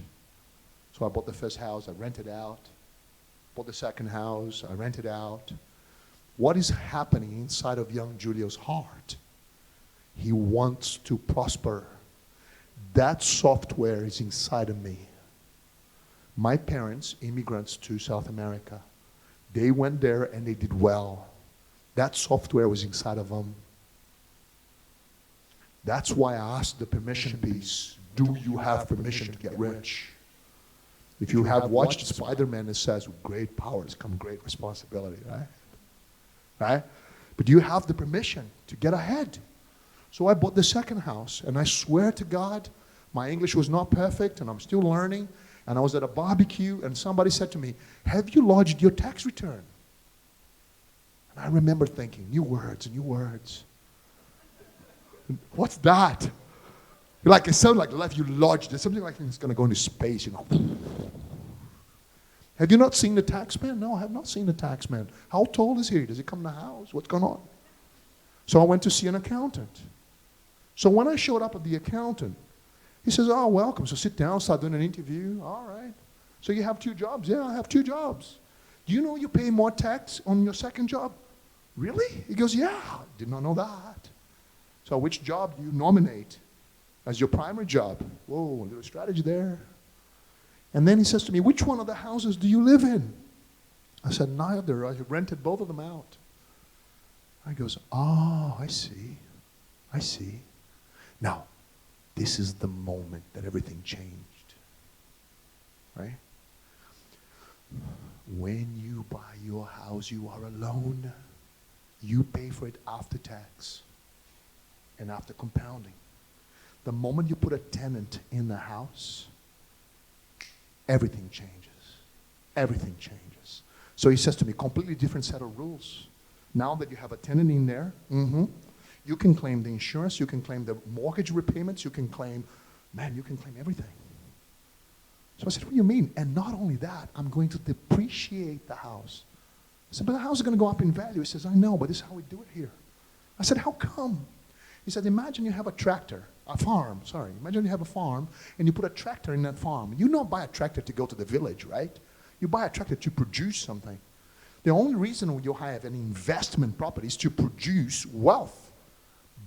Speaker 2: So I bought the first house, I rented out. Bought the second house, I rented out. What is happening inside of young Julio's heart? He wants to prosper. That software is inside of me. My parents, immigrants to South America, they went there and they did well. That software was inside of them. That's why I asked the permission piece. Do you have permission to get rich? If you have watched Spider-Man, it says, with great powers come great responsibility, right? Right? But do you have the permission to get ahead? So I bought the second house, and I swear to God, my English was not perfect, and I'm still learning. And I was at a barbecue, and somebody said to me, have you lodged your tax return? And I remember thinking, new words, new words. What's that? Like, it sounds like life you lodged. There's something like it's going to go into space, you know. Have you not seen the tax man? No, I have not seen the tax man. How tall is he? Does he come to the house? What's going on? So I went to see an accountant. So when I showed up at the accountant, he says, oh, welcome. So sit down, start doing an interview. All right. So you have 2 jobs? Yeah, I have 2 jobs. Do you know you pay more tax on your second job? Really? He goes, yeah, did not know that. So which job do you nominate as your primary job? Whoa, a little strategy there. And then he says to me, which one of the houses do you live in? I said, neither. I rented both of them out. He goes, oh, I see. I see. Now, this is the moment that everything changed. Right? When you buy your house, you are alone. You pay for it after tax and after compounding. The moment you put a tenant in the house, everything changes. Everything changes. So he says to me, completely different set of rules. Now that you have a tenant in there, you can claim the insurance, you can claim the mortgage repayments, you can claim, man, you can claim everything. So I said, what do you mean? And not only that, I'm going to depreciate the house. I said, but the house is going to go up in value. He says, I know, but this is how we do it here. I said, how come? He said, imagine you have a tractor, a farm, sorry. Imagine you have a farm and you put a tractor in that farm. You don't buy a tractor to go to the village, right? You buy a tractor to produce something. The only reason you have an investment property is to produce wealth.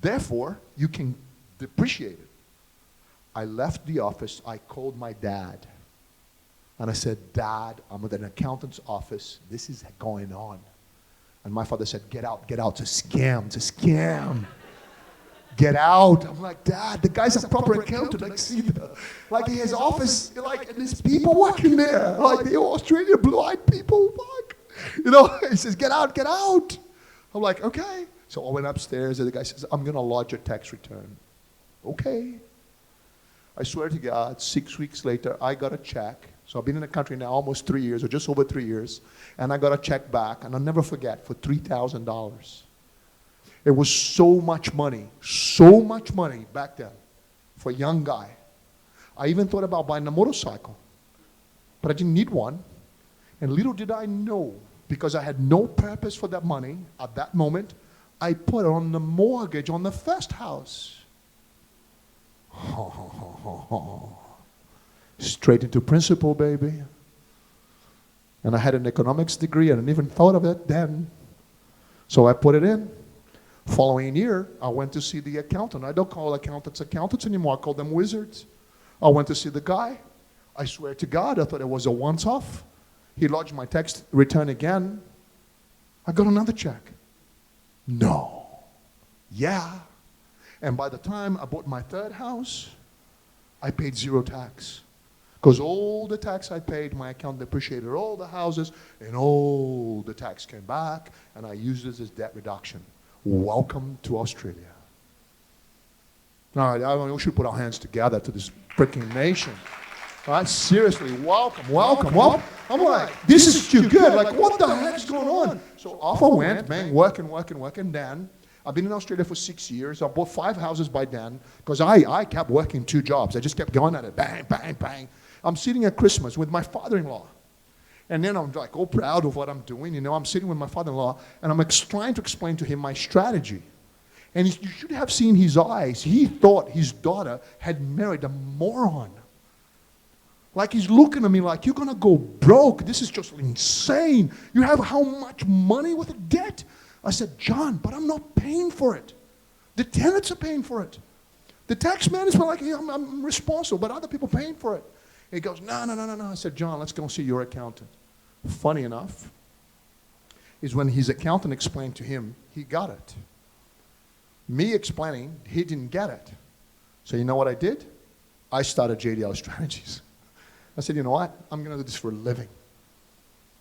Speaker 2: Therefore, you can depreciate it. I left the office, I called my dad. And I said, Dad, I'm at an accountant's office. This is going on. And my father said, get out, it's a scam, it's a scam. get out. I'm like, Dad, the guy's a proper accountant. Like, see like in his office, like, and there's people working there. Like, the Australian blue-eyed people. Fuck. You know, he says, get out, get out. I'm like, okay. So I went upstairs, and the guy says, I'm going to lodge your tax return. Okay. I swear to God, 6 weeks later, I got a check. So I've been in the country now almost 3 years, or just over 3 years, and I got a check back, and I'll never forget, for $3,000. It was so much money back then for a young guy. I even thought about buying a motorcycle, but I didn't need one. And little did I know, because I had no purpose for that money at that moment, I put on the mortgage on the first house. Straight into principal, baby. And I had an economics degree. I didn't even thought of it then. So I put it in. Following year, I went to see the accountant. I don't call accountants accountants anymore. I call them wizards. I went to see the guy. I swear to God, I thought it was a once-off. He lodged my tax return again. I got another check. No. Yeah. And by the time I bought my third house, I paid zero tax. Because all the tax I paid, my account depreciated all the houses, and all the tax came back, and I used it as debt reduction. Welcome to Australia. All right, we should put our hands together to this freaking nation. All right, seriously, welcome. I'm like, this is too good. Like, what the heck's going on? So off I went, man, working. Then I've been in Australia for 6 years. I bought 5 houses by then because I kept working 2 jobs. I just kept going at it, bang, bang, bang. I'm sitting at Christmas with my father-in-law. And then I'm like all proud of what I'm doing. You know, I'm sitting with my father-in-law, and I'm trying to explain to him my strategy. And you should have seen his eyes. He thought his daughter had married a moron. Like, he's looking at me like, you're going to go broke. This is just insane. You have how much money with a debt? I said, John, but I'm not paying for it. The tenants are paying for it. The tax man is like, yeah, I'm responsible, but other people paying for it. He goes, no. I said, John, let's go see your accountant. Funny enough, is when his accountant explained to him, he got it. Me explaining, he didn't get it. So you know what I did? I started JDL Strategies. I said, you know what? I'm going to do this for a living.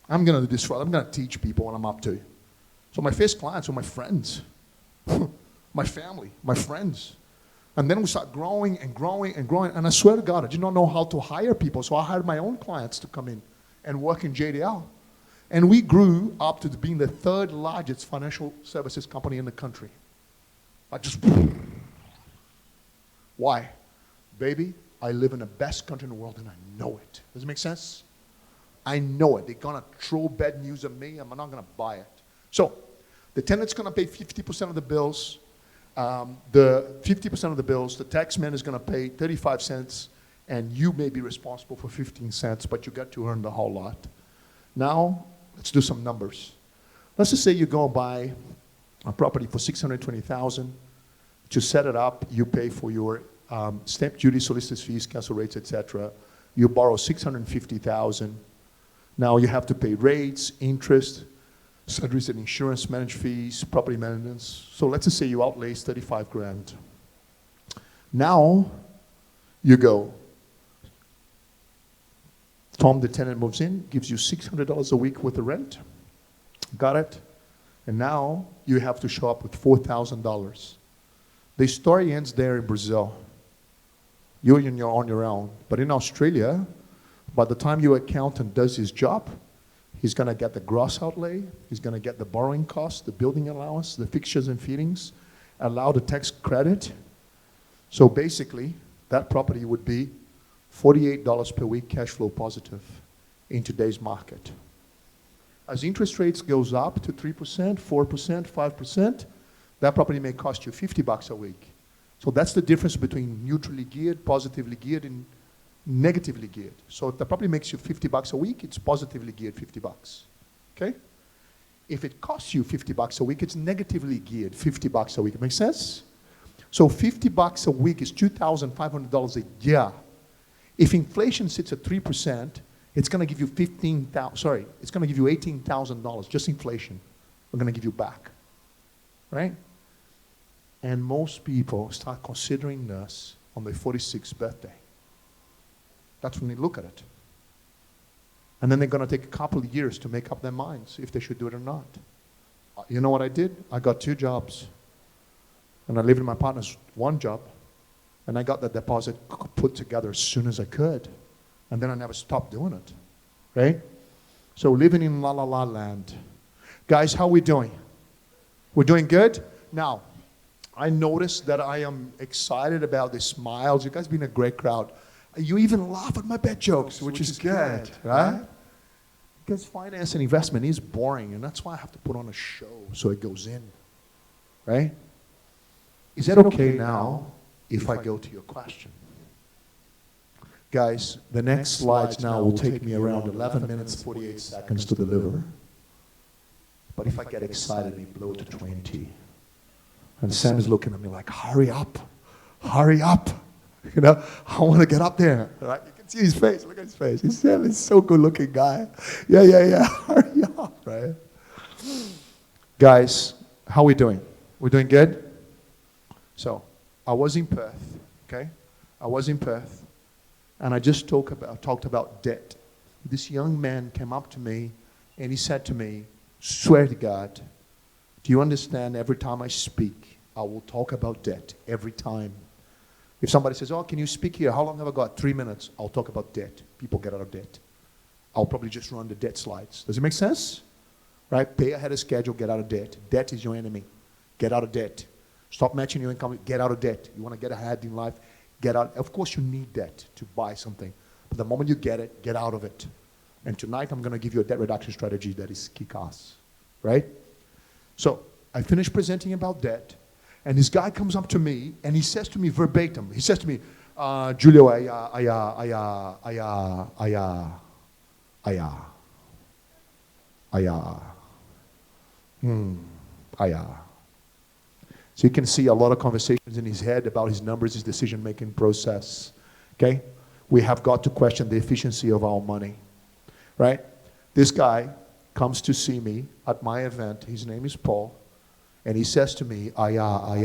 Speaker 2: I'm going to teach people what I'm up to. So my first clients were my friends, my family, my friends. And then we start growing. And I swear to God, I did not know how to hire people. So I hired my own clients to come in and work in JDL. And we grew up to being the 3rd largest financial services company in the country. Why? Baby, I live in the best country in the world, and I know it. Does it make sense? I know it. They're going to throw bad news at me. I'm not going to buy it. So the tenant's going to pay 50% of the bills. The 50% of the bills, the tax man is going to pay 35 cents, and you may be responsible for 15 cents, but you got to earn the whole lot. Now, let's do some numbers. Let's just say you go buy a property for $620,000. To set it up, you pay for your stamp duty, solicitor's fees, council rates, etc. You borrow $650,000. Now you have to pay rates, interest, sundries and insurance, managed fees, property maintenance. So let's just say you outlay 35 grand. Now you go. Tom, the tenant, moves in, gives you $600 a week worth of rent. Got it? And now you have to show up with $4,000. The story ends there in Brazil. You're on your own. But in Australia, by the time your accountant does his job, he's going to get the gross outlay, he's going to get the borrowing costs, the building allowance, the fixtures and fittings, allow the tax credit. So basically, that property would be $48 per week cash flow positive in today's market. As interest rates goes up to 3%, 4%, 5%, that property may cost you $50 a week. So that's the difference between neutrally geared, positively geared, and negatively geared. So if the property makes you $50 a week, it's positively geared $50. Okay? If it costs you $50 a week, it's negatively geared $50 a week. Make sense? So $50 a week is $2,500 a year. If inflation sits at 3%, it's going to give you it's going to give you $18,000, just inflation. We're going to give you back. Right? And most people start considering this on their 46th birthday. That's when they look at it. And then they're going to take a couple of years to make up their minds if they should do it or not. You know what I did? I got 2 jobs. And I lived in my partner's 1 job. And I got the deposit put together as soon as I could. And then I never stopped doing it. Right? So living in la la la land. Guys, how are we doing? We're doing good? Now, I noticed that I am excited about the smiles. You guys been a great crowd. You even laugh at my bad jokes, which is good, right? Because finance and investment is boring, and that's why I have to put on a show so it goes in, right? Is that okay now if I go to your question? Guys, the next slides now will take me around 11 minutes, 48 seconds to deliver. But if I get excited, we blow to 20. And Sam is looking at me like, hurry up, hurry up. You know, I want to get up there. Right? You can see his face. Look at his face. He's a so good-looking guy. Yeah. Hurry up, right? Guys, how are we doing? We're doing good? So, I was in Perth, okay? I was in Perth, and I just talked about debt. This young man came up to me, and he said to me, swear to God, do you understand every time I speak, I will talk about debt every time. If somebody says, oh, can you speak here? How long have I got? 3 minutes. I'll talk about debt. People get out of debt. I'll probably just run the debt slides. Does it make sense? Right? Pay ahead of schedule, get out of debt. Debt is your enemy. Get out of debt. Stop matching your income. Get out of debt. You want to get ahead in life? Get out. Of course you need debt to buy something. But the moment you get it, get out of it. And tonight I'm going to give you a debt reduction strategy that is kick-ass. Right? So I finished presenting about debt. And this guy comes up to me, and he says to me verbatim, he says to me, Julio, So you can see a lot of conversations in his head about his numbers, his decision-making process, okay? We have got to question the efficiency of our money, right? This guy comes to see me at my event. His name is Paul. And he says to me, aya. I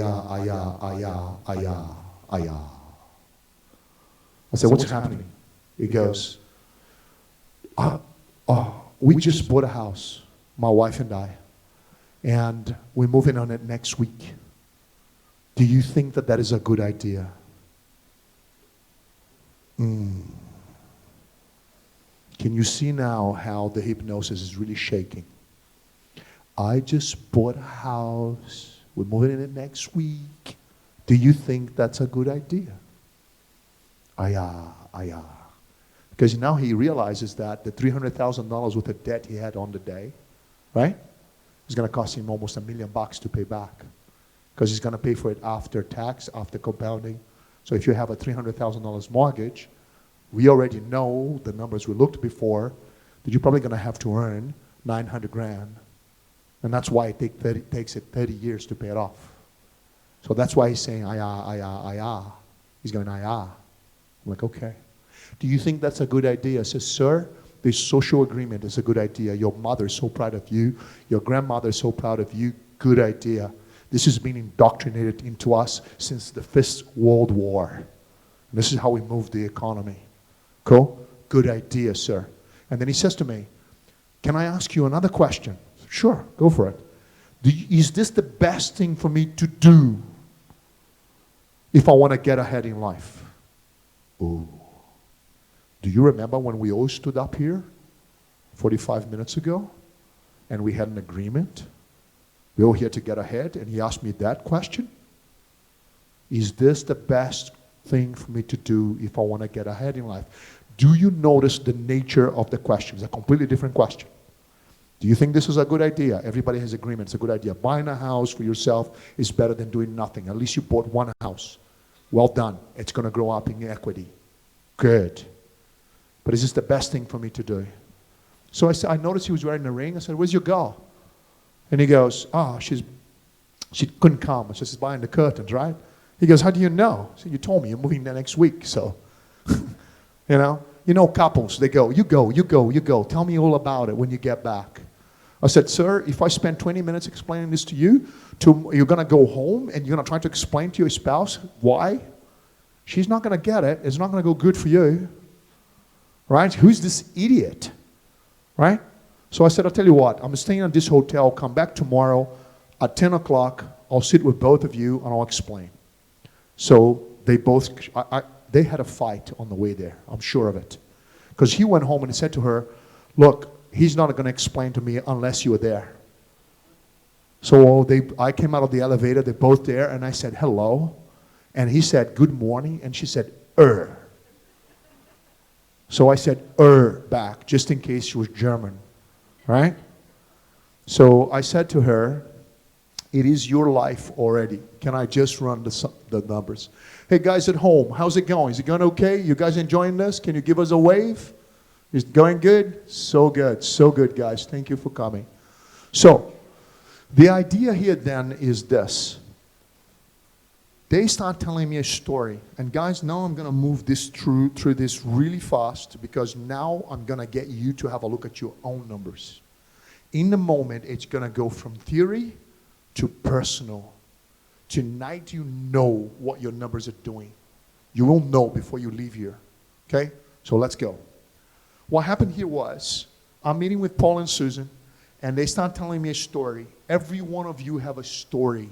Speaker 2: said, what's happening? He goes, we just bought a house, my wife and I, and we're moving on it next week. Do you think that that is a good idea? Can you see now how the hypnosis is really shaking? I just bought a house. We're moving in it next week. Do you think that's a good idea? Because now he realizes that the $300,000 worth of debt he had on the day, right? It's going to cost him almost $1 million to pay back. Because he's going to pay for it after tax, after compounding. So if you have a $300,000 mortgage, we already know the numbers we looked before, that you're probably going to have to earn $900,000. And that's why it takes it 30 years to pay it off. So that's why he's saying, He's going, I'm like, okay. Do you think that's a good idea? I says, sir, this social agreement is a good idea. Your mother is so proud of you. Your grandmother is so proud of you. Good idea. This has been indoctrinated into us since the First World War. And this is how we move the economy. Cool? Good idea, sir. And then he says to me, can I ask you another question? Sure, go for it. Is this the best thing for me to do if I want to get ahead in life? Oh. Do you remember when we all stood up here 45 minutes ago and we had an agreement? We all here to get ahead, and he asked me that question. Is this the best thing for me to do if I want to get ahead in life? Do you notice the nature of the question? It's a completely different question. Do you think this is a good idea? Everybody has agreement. It's a good idea. Buying a house for yourself is better than doing nothing. At least you bought one house. Well done. It's going to grow up in equity. Good. But is this the best thing for me to do? So I noticed he was wearing a ring. I said, where's your girl? And he goes, she couldn't come. So she's behind the curtains, right? He goes, how do you know? I said, you told me you're moving there next week. So, you know couples, they go, you go. Tell me all about it when you get back. I said, sir, if I spend 20 minutes explaining this to you, you're going to go home and you're going to try to explain to your spouse why? She's not going to get it. It's not going to go good for you. Right? Who's this idiot? Right? So I said, I'll tell you what. I'm staying at this hotel. Come back tomorrow at 10 o'clock. I'll sit with both of you and I'll explain. So they both, they had a fight on the way there. I'm sure of it. Because he went home and he said to her, look, he's not going to explain to me unless you are there. So I came out of the elevator. They're both there. And I said, hello. And he said, good morning. And she said, So I said, back, just in case she was German. Right? So I said to her, it is your life already. Can I just run the numbers? Hey, guys at home, how's it going? Is it going okay? You guys enjoying this? Can you give us a wave? Is it going good? So good, guys. Thank you for coming. So the idea here then is this. They start telling me a story. And guys, now I'm going to move this through this really fast because now I'm going to get you to have a look at your own numbers. In the moment, it's going to go from theory to personal. Tonight, you know what your numbers are doing. You will know before you leave here. Okay? So let's go. What happened here was, I'm meeting with Paul and Susan, and they start telling me a story. Every one of you have a story.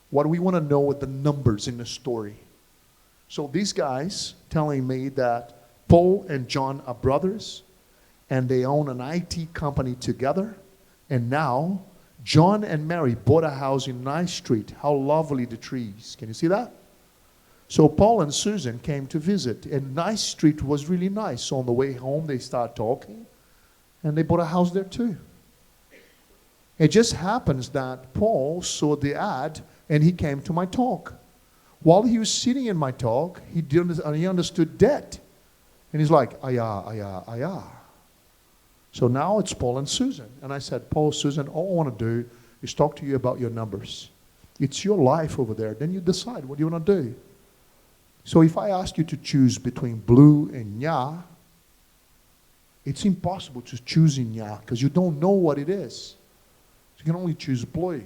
Speaker 2: What do we want to know with the numbers in the story? So these guys telling me that Paul and John are brothers, and they own an IT company together, and now John and Mary bought a house in Nice Street. How lovely the trees. Can you see that? So Paul and Susan came to visit, and Nice Street was really nice. So on the way home, they start talking, and they bought a house there too. It just happens that Paul saw the ad, and he came to my talk. While he was sitting in my talk, he understood debt. And he's like, ayah. So now it's Paul and Susan. And I said, Paul, Susan, all I want to do is talk to you about your numbers. It's your life over there. Then you decide what you want to do. So if I ask you to choose between blue and nya, it's impossible to choose in nya because you don't know what it is. You can only choose blue.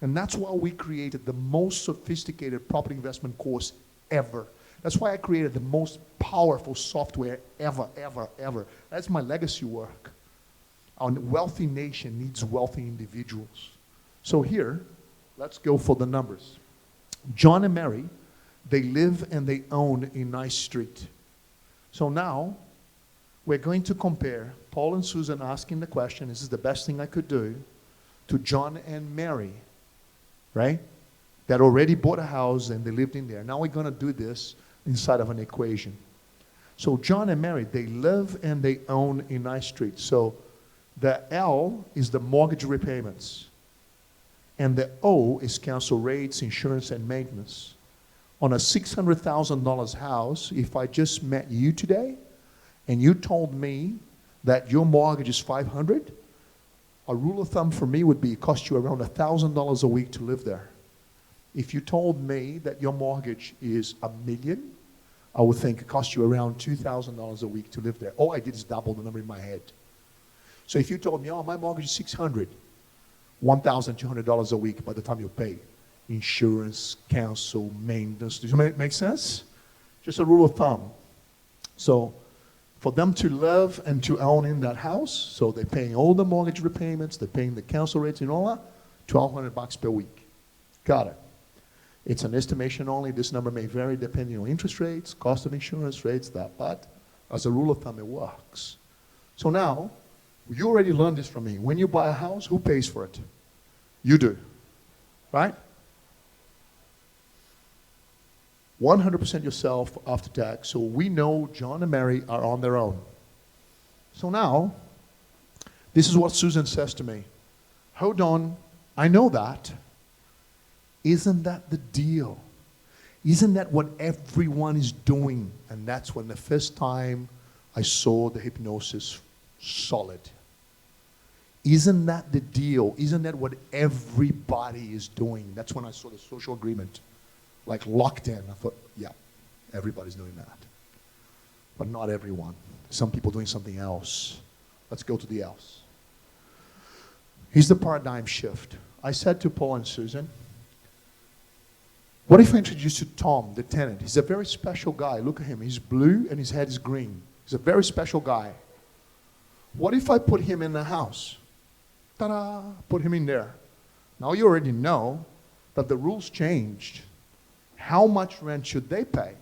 Speaker 2: And that's why we created the most sophisticated property investment course ever. That's why I created the most powerful software ever. That's my legacy work. Our wealthy nation needs wealthy individuals. So here, let's go for the numbers. John and Mary, they live and they own in Nice Street. So now, we're going to compare Paul and Susan asking the question, this is the best thing I could do, to John and Mary, right? That already bought a house and they lived in there. Now we're going to do this inside of an equation. So John and Mary, they live and they own in Nice Street. So the L is the mortgage repayments. And the O is council rates, insurance, and maintenance. On a $600,000 house, if I just met you today and you told me that your mortgage is $500, a rule of thumb for me would be it cost you around $1,000 a week to live there. If you told me that your mortgage is $1 million, I would think it cost you around $2,000 a week to live there. All I did is double the number in my head. So if you told me, oh, my mortgage is $600, $1,200 a week by the time you pay insurance, council, maintenance. Does it make sense? Just a rule of thumb. So for them to live and to own in that house, so they're paying all the mortgage repayments, they're paying the council rates and all that, $1,200 per week. Got it. It's an estimation only. This number may vary depending on interest rates, cost of insurance rates, but as a rule of thumb, it works. So now, you already learned this from me. When you buy a house, who pays for it? You do, right? 100% yourself after tax. So we know John and Mary are on their own. So now, this is what Susan says to me. Hold on, I know that. Isn't that the deal? Isn't that what everyone is doing? And that's when the first time I saw the hypnosis solid. Isn't that the deal? Isn't that what everybody is doing? That's when I saw the social agreement, like locked in. I thought, yeah, everybody's doing that. But not everyone. Some people doing something else. Let's go to the else. Here's the paradigm shift. I said to Paul and Susan, what if I introduce you to Tom, the tenant? He's a very special guy. Look at him. He's blue and his head is green. He's a very special guy. What if I put him in the house? Ta-da! Put him in there. Now you already know that the rules changed. How much rent should they pay?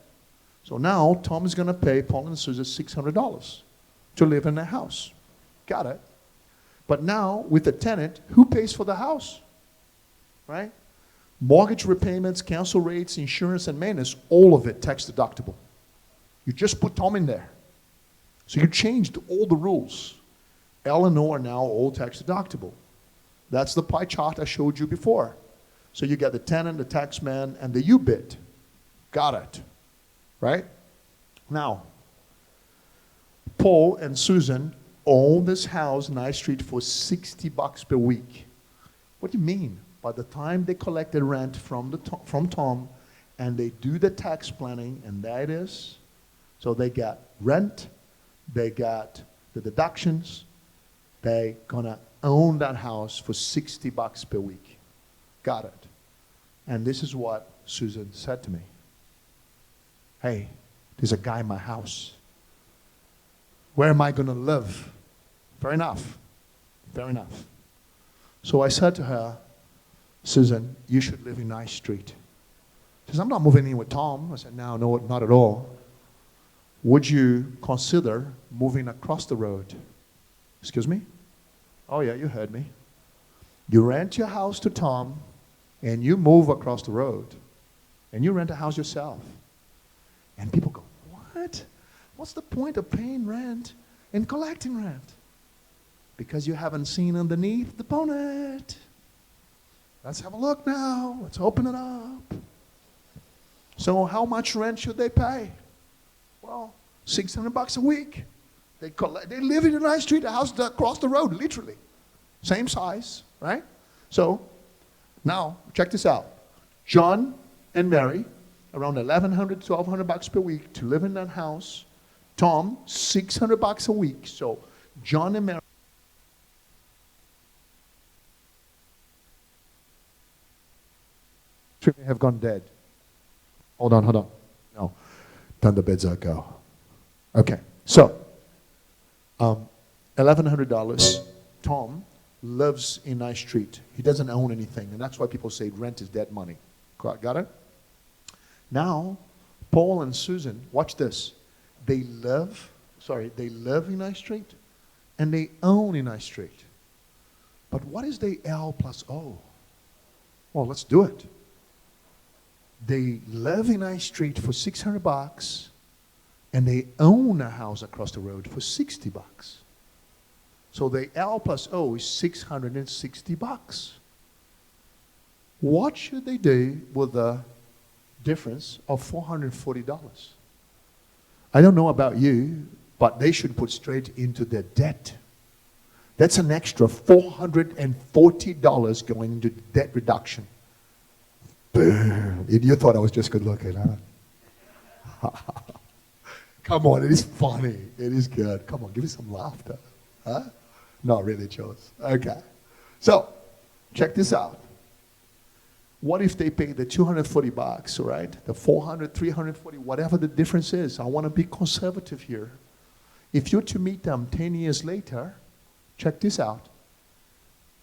Speaker 2: So now Tom is going to pay Paul and Susan $600 to live in the house. Got it. But now with the tenant, who pays for the house? Right? Mortgage repayments, council rates, insurance, and maintenance, all of it tax deductible. You just put Tom in there. So you changed all the rules. L and O are now all tax deductible. That's the pie chart I showed you before. So you get the tenant, the taxman, and the U-bit. Got it. Right? Now, Paul and Susan own this house in High Street for $60 per week. What do you mean? By the time they collect the rent from Tom and they do the tax planning, and there it is. So they got rent, they got the deductions, they're gonna own that house for $60 per week. Got it. And this is what Susan said to me. Hey, there's a guy in my house. Where am I gonna live? Fair enough. Fair enough. So I said to her, Susan, you should live in Nice Street. She says, I'm not moving in with Tom. I said, no, not at all. Would you consider moving across the road? Excuse me? Oh yeah, you heard me. You rent your house to Tom, and you move across the road, and you rent a house yourself. And people go, what? What's the point of paying rent and collecting rent? Because you haven't seen underneath the bonnet. Let's have a look now. Let's open it up. So how much rent should they pay? Well, $600 a week. They live in a nice street, a house across the road, literally. Same size, right? So now, check this out. John and Mary, around $1,100, $1,200 per week to live in that house. Tom, $600 a week. So John and Mary have gone dead. Hold on. No. Thunderbirds go. Okay. So, $1,100. Tom lives in Nice Street. He doesn't own anything, and that's why people say rent is dead money. Got it? Now, Paul and Susan, watch this. They live in Nice Street, and they own in Nice Street. But what is the L plus O? Well, let's do it. They live in Nice Street for $600, and they own a house across the road for $60. So the L plus O is $660. What should they do with the difference of $440? I don't know about you, but they should put straight into their debt. That's an extra $440 going into debt reduction. Boom. You thought I was just good looking, huh? Come on, it is funny. It is good. Come on, give me some laughter. Huh? Not really, Charles. Okay. So, check this out. What if they pay the $240, right? The $400, $340, whatever the difference is. I want to be conservative here. If you're to meet them 10 years later, check this out.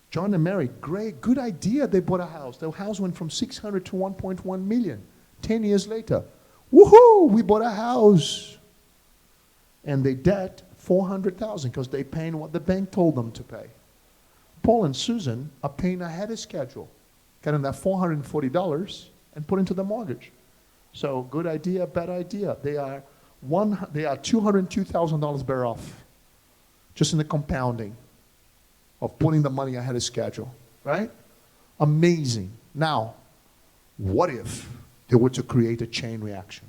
Speaker 2: John and Mary, great, good idea. They bought a house. The house went from 600 to 1.1 million. 10 years later, woohoo, we bought a house. And they debt $400,000 because they're paying what the bank told them to pay. Paul and Susan are paying ahead of schedule, getting that $440 and put into the mortgage. So good idea, bad idea. They are $202,000 better off just in the compounding of putting the money ahead of schedule, right? Amazing. Now, what if they were to create a chain reaction?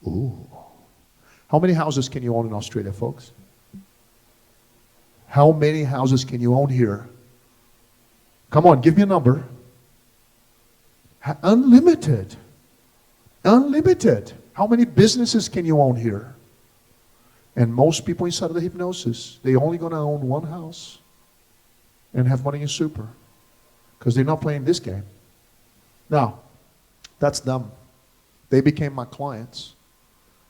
Speaker 2: Ooh. How many houses can you own in Australia, folks? How many houses can you own here? Come on, give me a number. Unlimited. Unlimited. How many businesses can you own here? And most people inside of the hypnosis, they're only going to own one house. and have money in super because they're not playing this game. Now, that's them. They became my clients.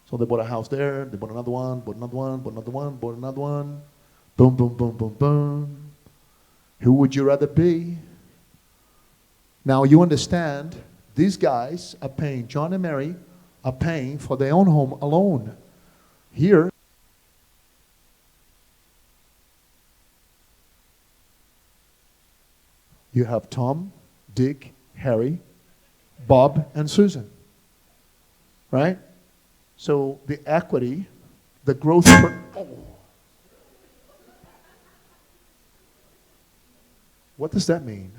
Speaker 2: So they bought a house there, they bought another one, bought another one, bought another one, bought another one. Boom, boom, boom, boom, boom. Who would you rather be? Now you understand, these guys are paying, John and Mary are paying for their own home alone. Here, you have Tom, Dick, Harry, Bob, and Susan. Right? So the equity, the growth What does that mean?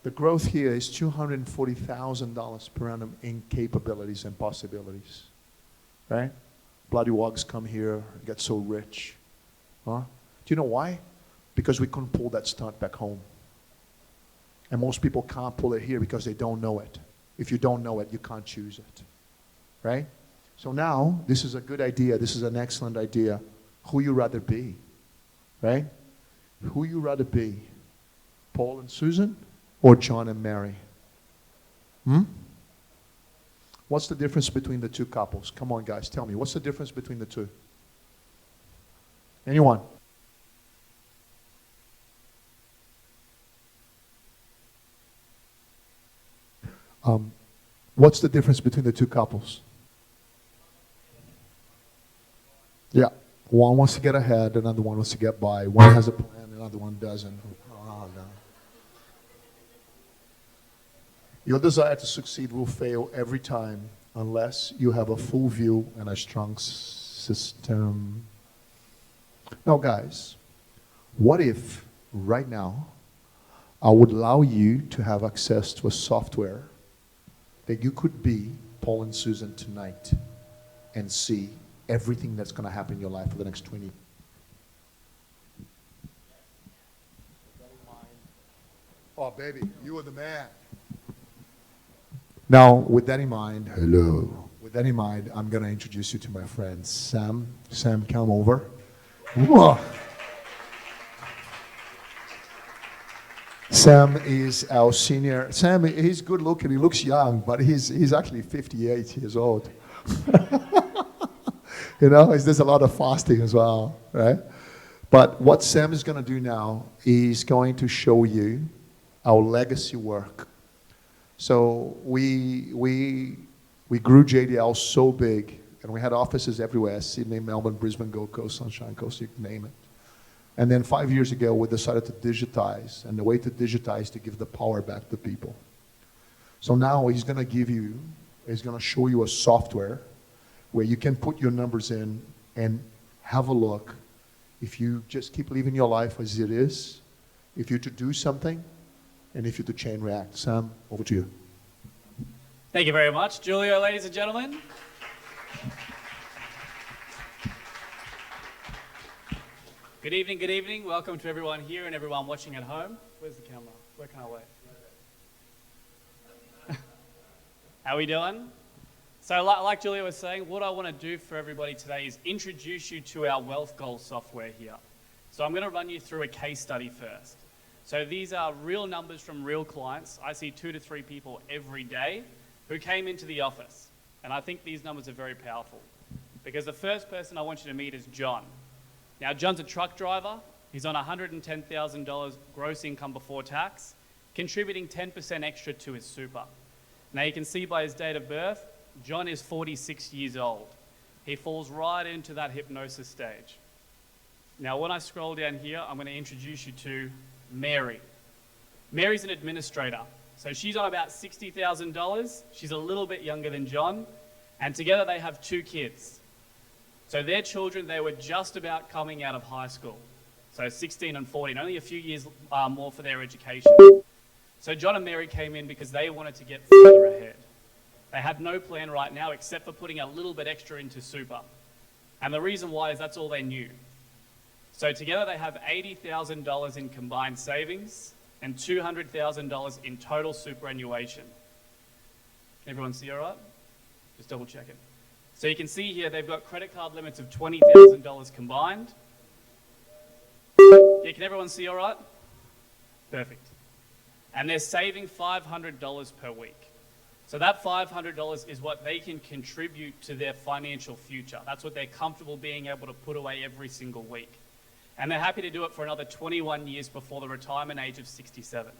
Speaker 2: The growth here is $240,000 per annum in capabilities and possibilities. Right? Bloody wogs come here, get so rich. Huh? Do you know why? Because we couldn't pull that stunt back home. And most people can't pull it here because they don't know it. If you don't know it, you can't choose it. Right? So now, this is a good idea. This is an excellent idea. Who you rather be? Right? Who you rather be? Paul and Susan or John and Mary? What's the difference between the two couples? Come on, guys, tell me. What's the difference between the two? Anyone? What's the difference between the two couples? Yeah. One wants to get ahead, another one wants to get by. One has a plan, another one doesn't. Oh, no. Your desire to succeed will fail every time unless you have a full view and a strong system. Now, guys, what if right now I would allow you to have access to a software that you could be Paul and Susan tonight and see everything that's going to happen in your life for the next 20 years. Oh, baby, you are the man. Now, with that in mind, hello. With that in mind, I'm going to introduce you to my friend, Sam. Sam, come over. Whoa. Sam is our senior. Sam, he's good looking. He looks young, but he's actually 58 years old. You know, there's a lot of fasting as well, right? But what Sam is going to do now is going to show you our legacy work. So we grew JDL so big, and we had offices everywhere: Sydney, Melbourne, Brisbane, Gold Coast, Sunshine Coast, you can name it. And then 5 years ago, we decided to digitize, and the way to digitize is to give the power back to people. So now he's going to show you a software where you can put your numbers in and have a look. If you just keep living your life as it is, if you're to do something, and if you're to chain react. Sam, over to you.
Speaker 3: Thank you very much, Julio, ladies and gentlemen. Good evening, good evening. Welcome to everyone here and everyone watching at home. Where's the camera? Where can I wait? How are we doing? So like Julia was saying, what I want to do for everybody today is introduce you to our wealth goal software here. So I'm going to run you through a case study first. So these are real numbers from real clients. I see 2 to 3 people every day who came into the office. And I think these numbers are very powerful. Because the first person I want you to meet is John. Now, John's a truck driver. He's on $110,000 gross income before tax, contributing 10% extra to his super. Now, you can see by his date of birth, John is 46 years old. He falls right into that hypnosis stage. Now, when I scroll down here, I'm going to introduce you to Mary. Mary's an administrator. So she's on about $60,000. She's a little bit younger than John. And together they have 2 kids. So their children, they were just about coming out of high school. So 16 and 14, only a few years more for their education. So John and Mary came in because they wanted to get further ahead. They had no plan right now except for putting a little bit extra into super. And the reason why is that's all they knew. So together they have $80,000 in combined savings and $200,000 in total superannuation. Can everyone see all right? Just double check it. So you can see here they've got credit card limits of $20,000 combined. Yeah, can everyone see all right? Perfect. And they're saving $500 per week. So that $500 is what they can contribute to their financial future. That's what they're comfortable being able to put away every single week. And they're happy to do it for another 21 years before the retirement age of 67.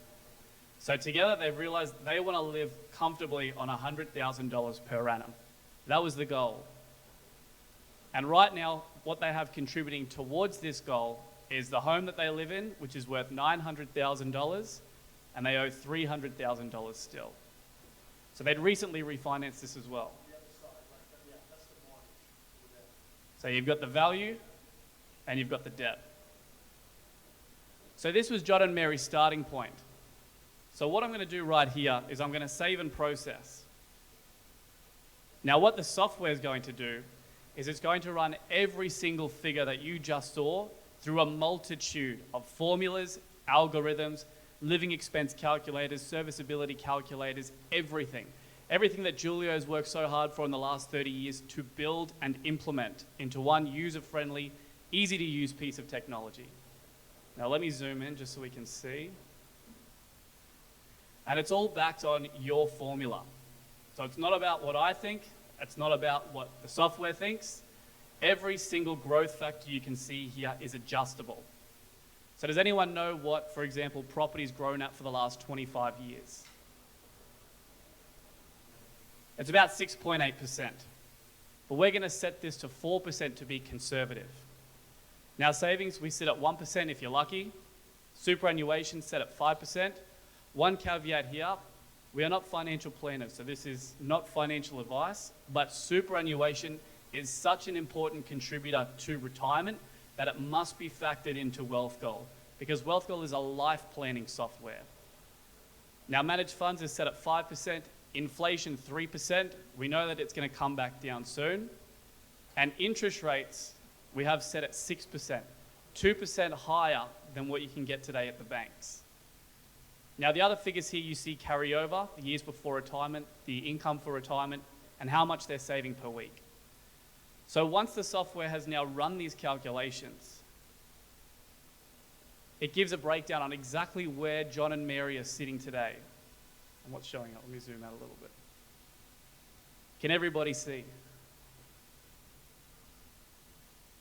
Speaker 3: So together they've realized they want to live comfortably on $100,000 per annum. That was the goal. And right now, what they have contributing towards this goal is the home that they live in, which is worth $900,000, and they owe $300,000 still. So they'd recently refinanced this as well. So you've got the value and you've got the debt. So this was John and Mary's starting point. So what I'm going to do right here is I'm going to save and process. Now what the software is going to do is it's going to run every single figure that you just saw through a multitude of formulas, algorithms, living expense calculators, serviceability calculators, everything. Everything that Julio has worked so hard for in the last 30 years to build and implement into one user-friendly, easy-to-use piece of technology. Now let me zoom in just so we can see. And it's all backed on your formula. So it's not about what I think, it's not about what the software thinks. Every single growth factor you can see here is adjustable. So does anyone know what, for example, property's grown at for the last 25 years? It's about 6.8%. But we're going to set this to 4% to be conservative. Now savings, we sit at 1% if you're lucky. Superannuation set at 5%. One caveat here, we are not financial planners, so this is not financial advice, but superannuation is such an important contributor to retirement that it must be factored into Wealth Goal, because Wealth Goal is a life planning software. Now managed funds is set at 5%, inflation 3%, we know that it's going to come back down soon, and interest rates we have set at 6%, 2% higher than what you can get today at the banks. Now the other figures here you see carry over, the years before retirement, the income for retirement, and how much they're saving per week. So once the software has now run these calculations, it gives a breakdown on exactly where John and Mary are sitting today. And what's showing up? Let me zoom out a little bit. Can everybody see?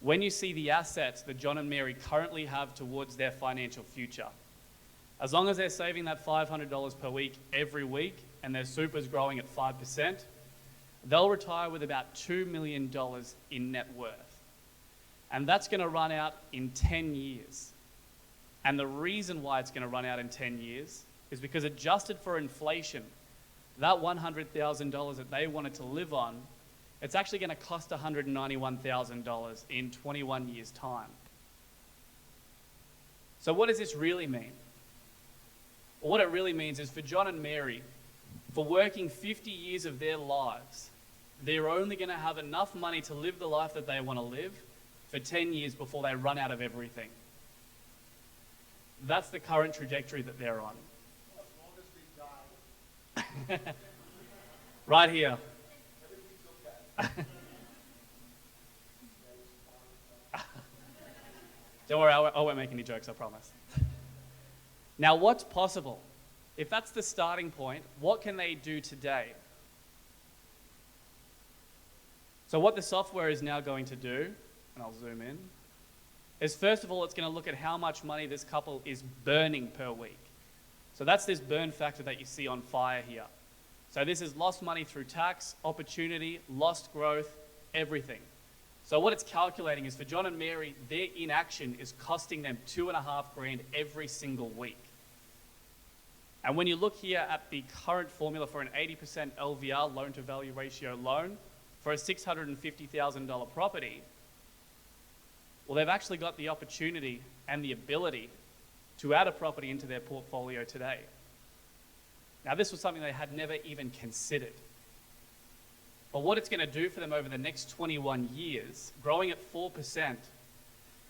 Speaker 3: When you see the assets that John and Mary currently have towards their financial future, as long as they're saving that $500 per week every week and their super's growing at 5%, they'll retire with about $2 million in net worth. And that's going to run out in 10 years. And the reason why it's going to run out in 10 years is because adjusted for inflation, that $100,000 that they wanted to live on, it's actually going to cost $191,000 in 21 years' time. So what does this really mean? Well, what it really means is for John and Mary, for working 50 years of their lives, they're only going to have enough money to live the life that they want to live for 10 years before they run out of everything. That's the current trajectory that they're on.
Speaker 1: As long as they die.
Speaker 3: Right here. Don't worry, I won't make any jokes, I promise. Now, what's possible? If that's the starting point, what can they do today? So what the software is now going to do, and I'll zoom in, is first of all, it's going to look at how much money this couple is burning per week. So that's this burn factor that you see on fire here. So this is lost money through tax, opportunity, lost growth, everything. So what it's calculating is for John and Mary, their inaction is costing them $2,500 every single week. And when you look here at the current formula for an 80% LVR, loan to value ratio loan, for a $650,000 property, well, they've actually got the opportunity and the ability to add a property into their portfolio today. Now, this was something they had never even considered. But what it's going to do for them over the next 21 years, growing at 4%,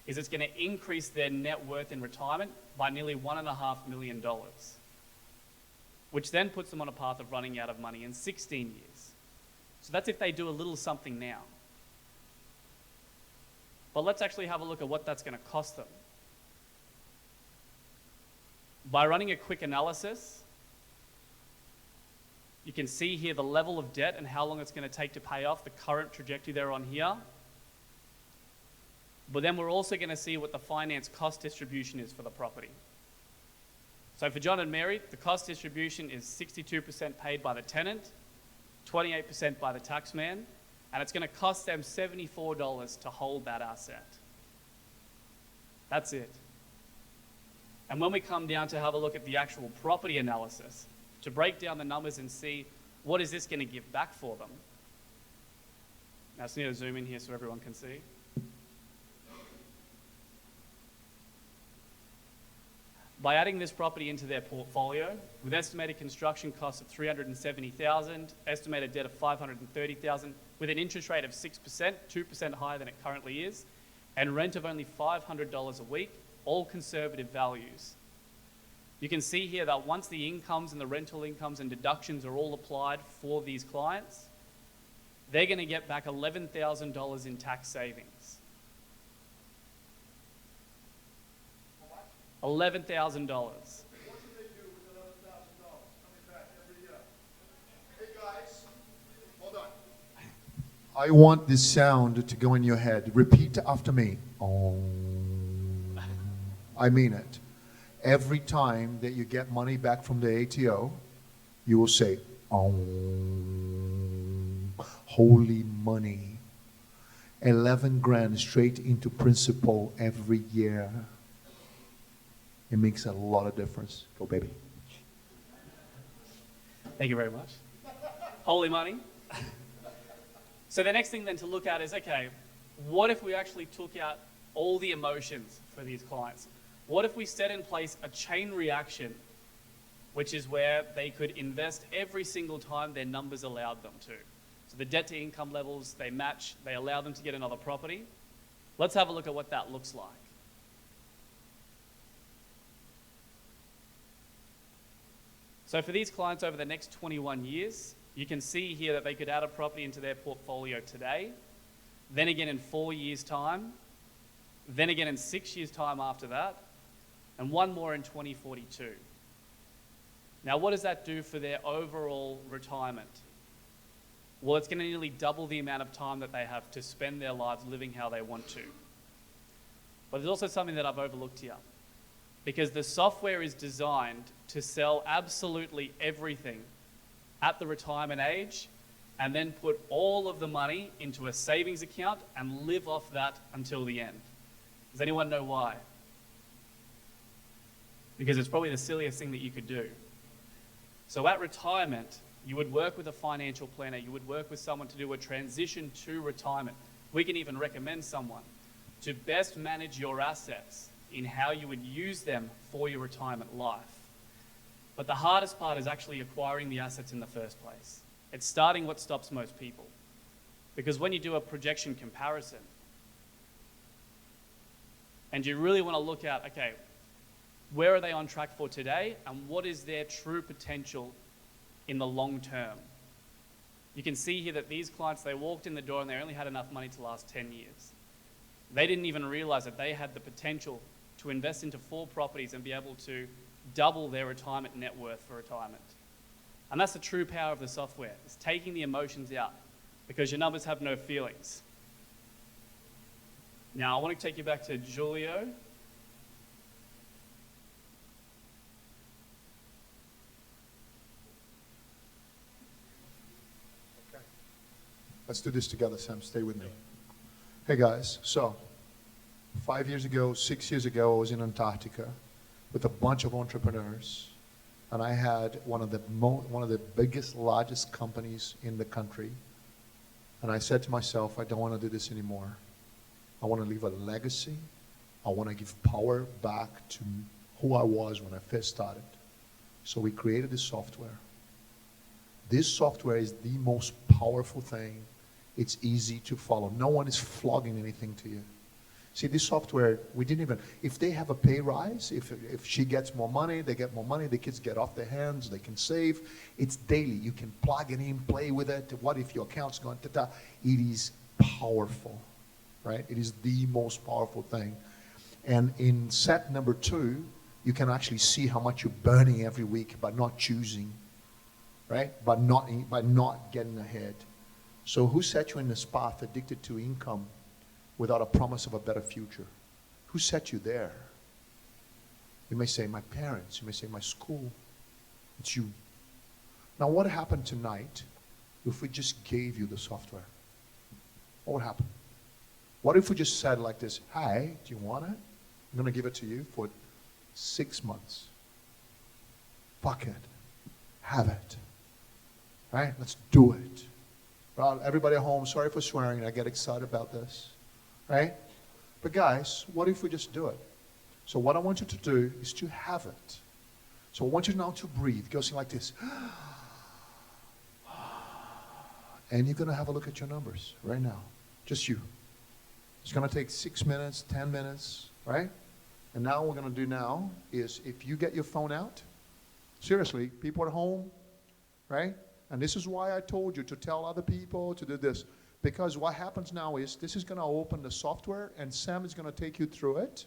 Speaker 3: is it's going to increase their net worth in retirement by nearly $1.5 million, which then puts them on a path of running out of money in 16 years. So that's if they do a little something now. But let's actually have a look at what that's going to cost them. By running a quick analysis, you can see here the level of debt and how long it's going to take to pay off, the current trajectory they're on here. But then we're also going to see what the finance cost distribution is for the property. So for John and Mary, the cost distribution is 62% paid by the tenant, 28% by the taxman, and it's going to cost them $74 to hold that asset. That's it. And when we come down to have a look at the actual property analysis, to break down the numbers and see what is this going to give back for them. Now I just need to zoom in here so everyone can see. By adding this property into their portfolio, with estimated construction costs of $370,000, estimated debt of $530,000, with an interest rate of 6%, 2% higher than it currently is, and rent of only $500 a week, all conservative values. You can see here that once the incomes and the rental incomes and deductions are all applied for these clients, they're going to get back $11,000 in tax savings. $11,000.
Speaker 2: What should they do with $11,000 coming back every year? Hey guys, hold on. I want this sound to go in your head. Repeat after me. I mean it. Every time that you get money back from the ATO, you will say, holy money. 11 grand straight into principal every year. It makes a lot of difference. Go, baby.
Speaker 3: Thank you very much. Holy money. So the next thing then to look at is, okay, what if we actually took out all the emotions for these clients? What if we set in place a chain reaction, which is where they could invest every single time their numbers allowed them to? So the debt to income levels, they match, they allow them to get another property. Let's have a look at what that looks like. So for these clients over the next 21 years, you can see here that they could add a property into their portfolio today, then again in 4 years' time, then again in 6 years' time after that, and one more in 2042. Now, what does that do for their overall retirement? Well, it's going to nearly double the amount of time that they have to spend their lives living how they want to. But there's also something that I've overlooked here, because the software is designed to sell absolutely everything at the retirement age and then put all of the money into a savings account and live off that until the end. Does anyone know why? Because it's probably the silliest thing that you could do. So at retirement, you would work with a financial planner, you would work with someone to do a transition to retirement. We can even recommend someone to best manage your assets in how you would use them for your retirement life. But the hardest part is actually acquiring the assets in the first place. It's starting what stops most people. Because when you do a projection comparison, and you really want to look at, okay, where are they on track for today, and what is their true potential in the long term? You can see here that these clients, they walked in the door and they only had enough money to last 10 years. They didn't even realize that they had the potential to invest into 4 properties and be able to double their retirement net worth for retirement. And that's the true power of the software. It's taking the emotions out, because your numbers have no feelings. Now, I want to take you back to Julio.
Speaker 2: Okay. Let's do this together, Sam. Stay with me. Hey, guys. So, 5 years ago, 6 years ago, I was in Antarctica with a bunch of entrepreneurs, and I had one of the biggest, largest companies in the country. And I said to myself, I don't want to do this anymore. I want to leave a legacy. I want to give power back to who I was when I first started. So we created this software. This software is the most powerful thing. It's easy to follow. No one is flogging anything to you. See, this software, we didn't even, if they have a pay rise, if she gets more money, they get more money, the kids get off their hands, they can save. It's daily. You can plug it in, play with it. What if your account's going, ta-ta. It is powerful, right? It is the most powerful thing. And in set number 2, you can actually see how much you're burning every week by not choosing, right? By not getting ahead. So who set you in this path, addicted to income without a promise of a better future? Who set you there? You may say, my parents. You may say, my school. It's you. Now, what happened tonight if we just gave you the software? What would happen? What if we just said like this, hey, do you want it? I'm going to give it to you for 6 months. Fuck it. Have it. Right? Let's do it. Well, everybody at home, sorry for swearing. I get excited about this. Right? But guys, what if we just do it? So what I want you to do is to have it. So I want you now to breathe. Go like this. And you're going to have a look at your numbers right now. Just you. It's going to take 6 minutes, 10 minutes, right? And now what we're going to do now is if you get your phone out, seriously, people at home, right? And this is why I told you to tell other people to do this. Because what happens now is this is going to open the software and Sam is going to take you through it,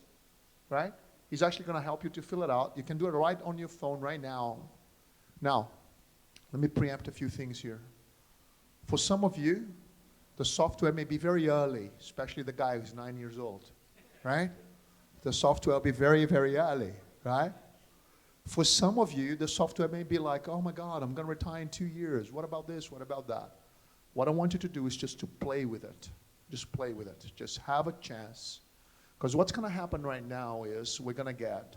Speaker 2: right? He's actually going to help you to fill it out. You can do it right on your phone right now. Now, let me preempt a few things here. For some of you, the software may be very early, especially the guy who's 9 years old, right? The software will be very, very early, right? For some of you, the software may be like, oh my God, I'm going to retire in 2 years. What about this? What about that? What I want you to do is just to play with it. Just play with it. Just have a chance. Because what's going to happen right now is we're going to get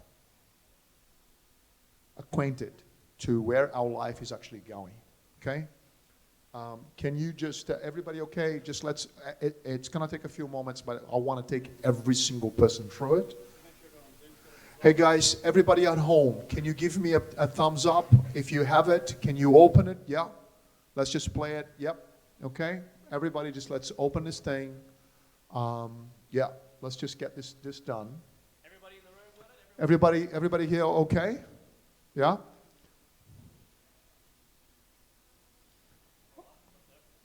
Speaker 2: acquainted to where our life is actually going, okay? Can you just, everybody okay? Just it's going to take a few moments, but I want to take every single person through it. Hey guys, everybody at home, can you give me a thumbs up if you have it? Can you open it? Yeah. Let's just play it. Yep. Okay. Everybody just let's open this thing. Yeah. Let's just get this done.
Speaker 3: Everybody in the room got it?
Speaker 2: Everybody here okay? Yeah?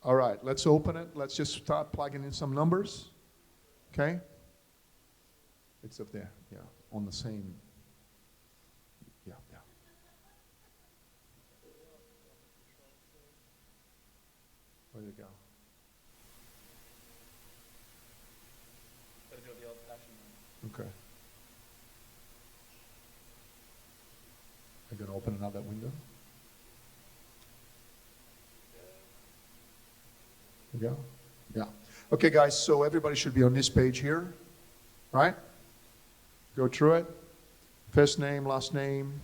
Speaker 2: All right, let's open it. Let's just start plugging in some numbers. Okay? It's up there, yeah, on the same. Yeah. Where you go?
Speaker 3: Gotta do it the old-fashioned way.
Speaker 2: Okay. I'm going to open another window. There you go. Yeah. Okay, guys, so everybody should be on this page here, right? Go through it. First name, last name.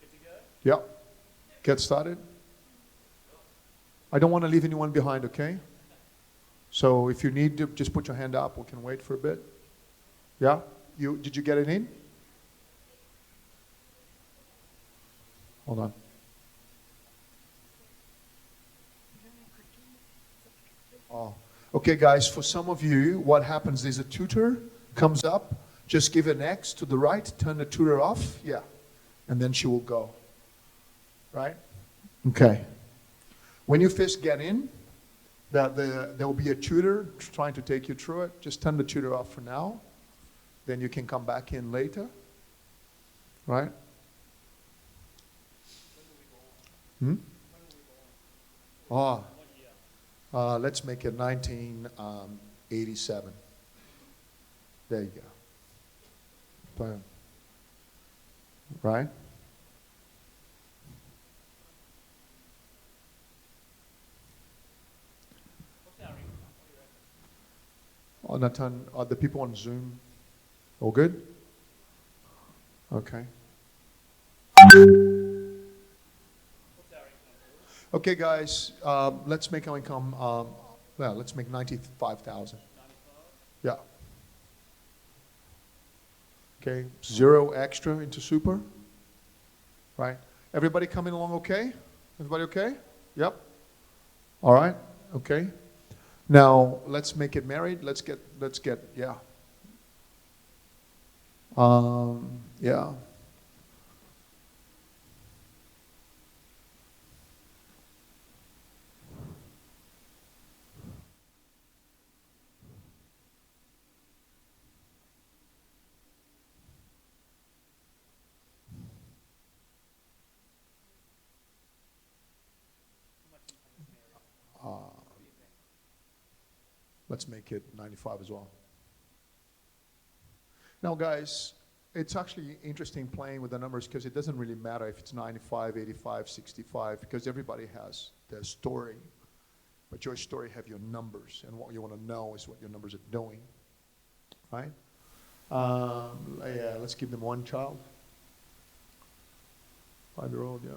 Speaker 3: Good to go?
Speaker 2: Yep. Get started. I don't want to leave anyone behind, okay? So if you need to, just put your hand up. We can wait for a bit. Yeah? Did you get it in? Hold on. Oh. Okay, guys, for some of you, what happens is a tutor comes up, just give an X to the right, turn the tutor off, yeah, and then she will go, right? Okay. When you first get in, there will be a tutor trying to take you through it. Just turn the tutor off for now. Then you can come back in later. Right? Oh, let's make it 1987. There you go. Boom. Right? Nathan, are the people on Zoom all good? Okay. Okay, guys, let's make our income, let's make 95,000. Yeah. Okay, 0 extra into super. Right. Everybody coming along okay? Everybody okay? Yep. All right, okay. Now, let's make it married. Let's get, yeah. Yeah. Let's make it 95 as well. Now, guys, it's actually interesting playing with the numbers because it doesn't really matter if it's 95, 85, 65, because everybody has their story. But your story have your numbers, and what you want to know is what your numbers are doing, right? Yeah, let's give them one child. 5-year-old, yeah.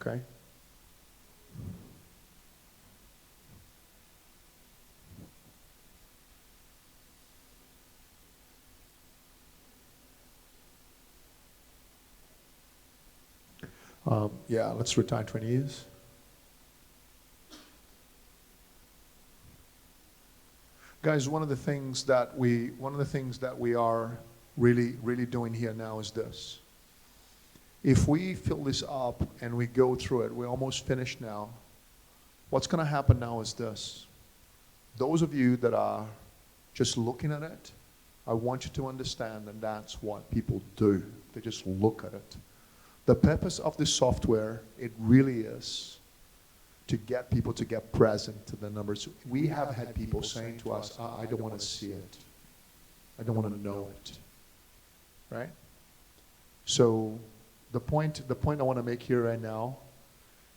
Speaker 2: Okay. Yeah, let's retire 20 years. Guys, one of the things that we are really doing here now is this. If we fill this up and we go through it, we're almost finished now. What's going to happen now is this. Those of you that are just looking at it, I want you to understand that that's what people do. They just look at it. The purpose of this software, it really is to get people to get present to the numbers. We have had people saying to us, I don't want to see it. I don't want to know it. Right? So the point I want to make here right now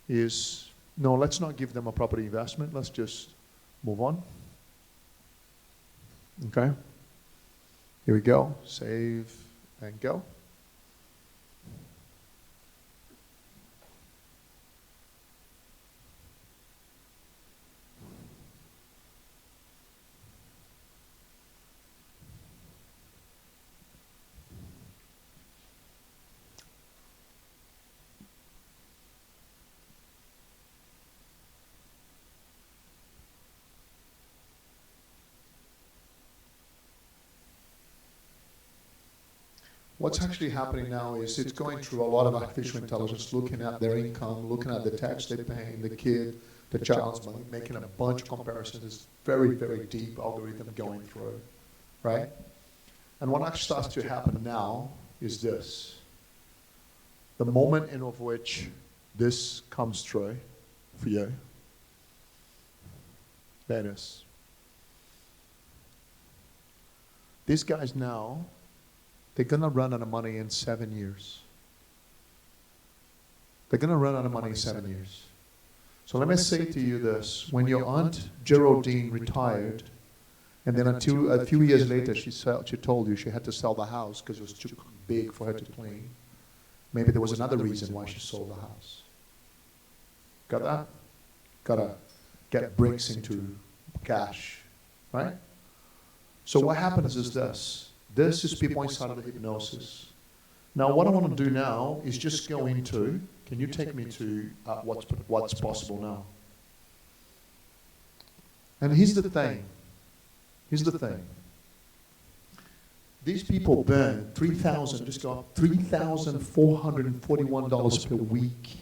Speaker 2: is, no, let's not give them a property investment. Let's just move on. Okay? Here we go. Save and go. What's actually happening now is it's going through a lot of artificial intelligence, looking at their income, looking at the tax they're paying, the kid, the child's money, making a bunch of comparisons. It's very, very deep algorithm going through, right? And what actually starts to happen now is this. The moment in of which this comes through for you, there it is. These guys now, they're going to run out of money in 7 years. They're going to run out of money in 7 years. So let me say to you this. When your Aunt Geraldine retired, and then until a few years later she told you she had to sell the house because it was too big for her to clean, maybe there was another reason why she sold the house. Got that? Got to get bricks into cash, right? So what happens is this. This is people inside of the hypnosis. Now, what I want to do now is just go into, can you take me to what's possible now? And here's the thing. Here's the thing. These people burn $3,441 per week.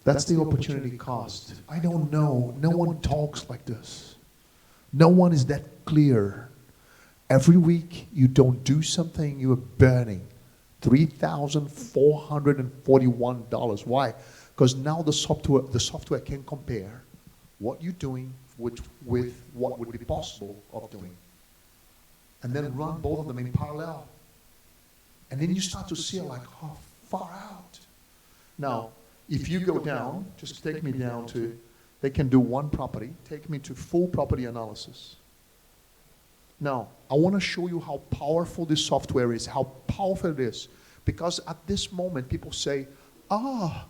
Speaker 2: That's the opportunity cost. I don't know. No one talks like this. No one is that clear. Every week you don't do something, you are burning $3,441. Why? Because now the software can compare what you're doing with what would be possible of doing. And then run both of them in parallel. And then you start to see like how far out. Now, if you go down, just take me down to, they can do one property, take me to full property analysis. Now, I want to show you how powerful this software is, how powerful it is. Because at this moment, people say, I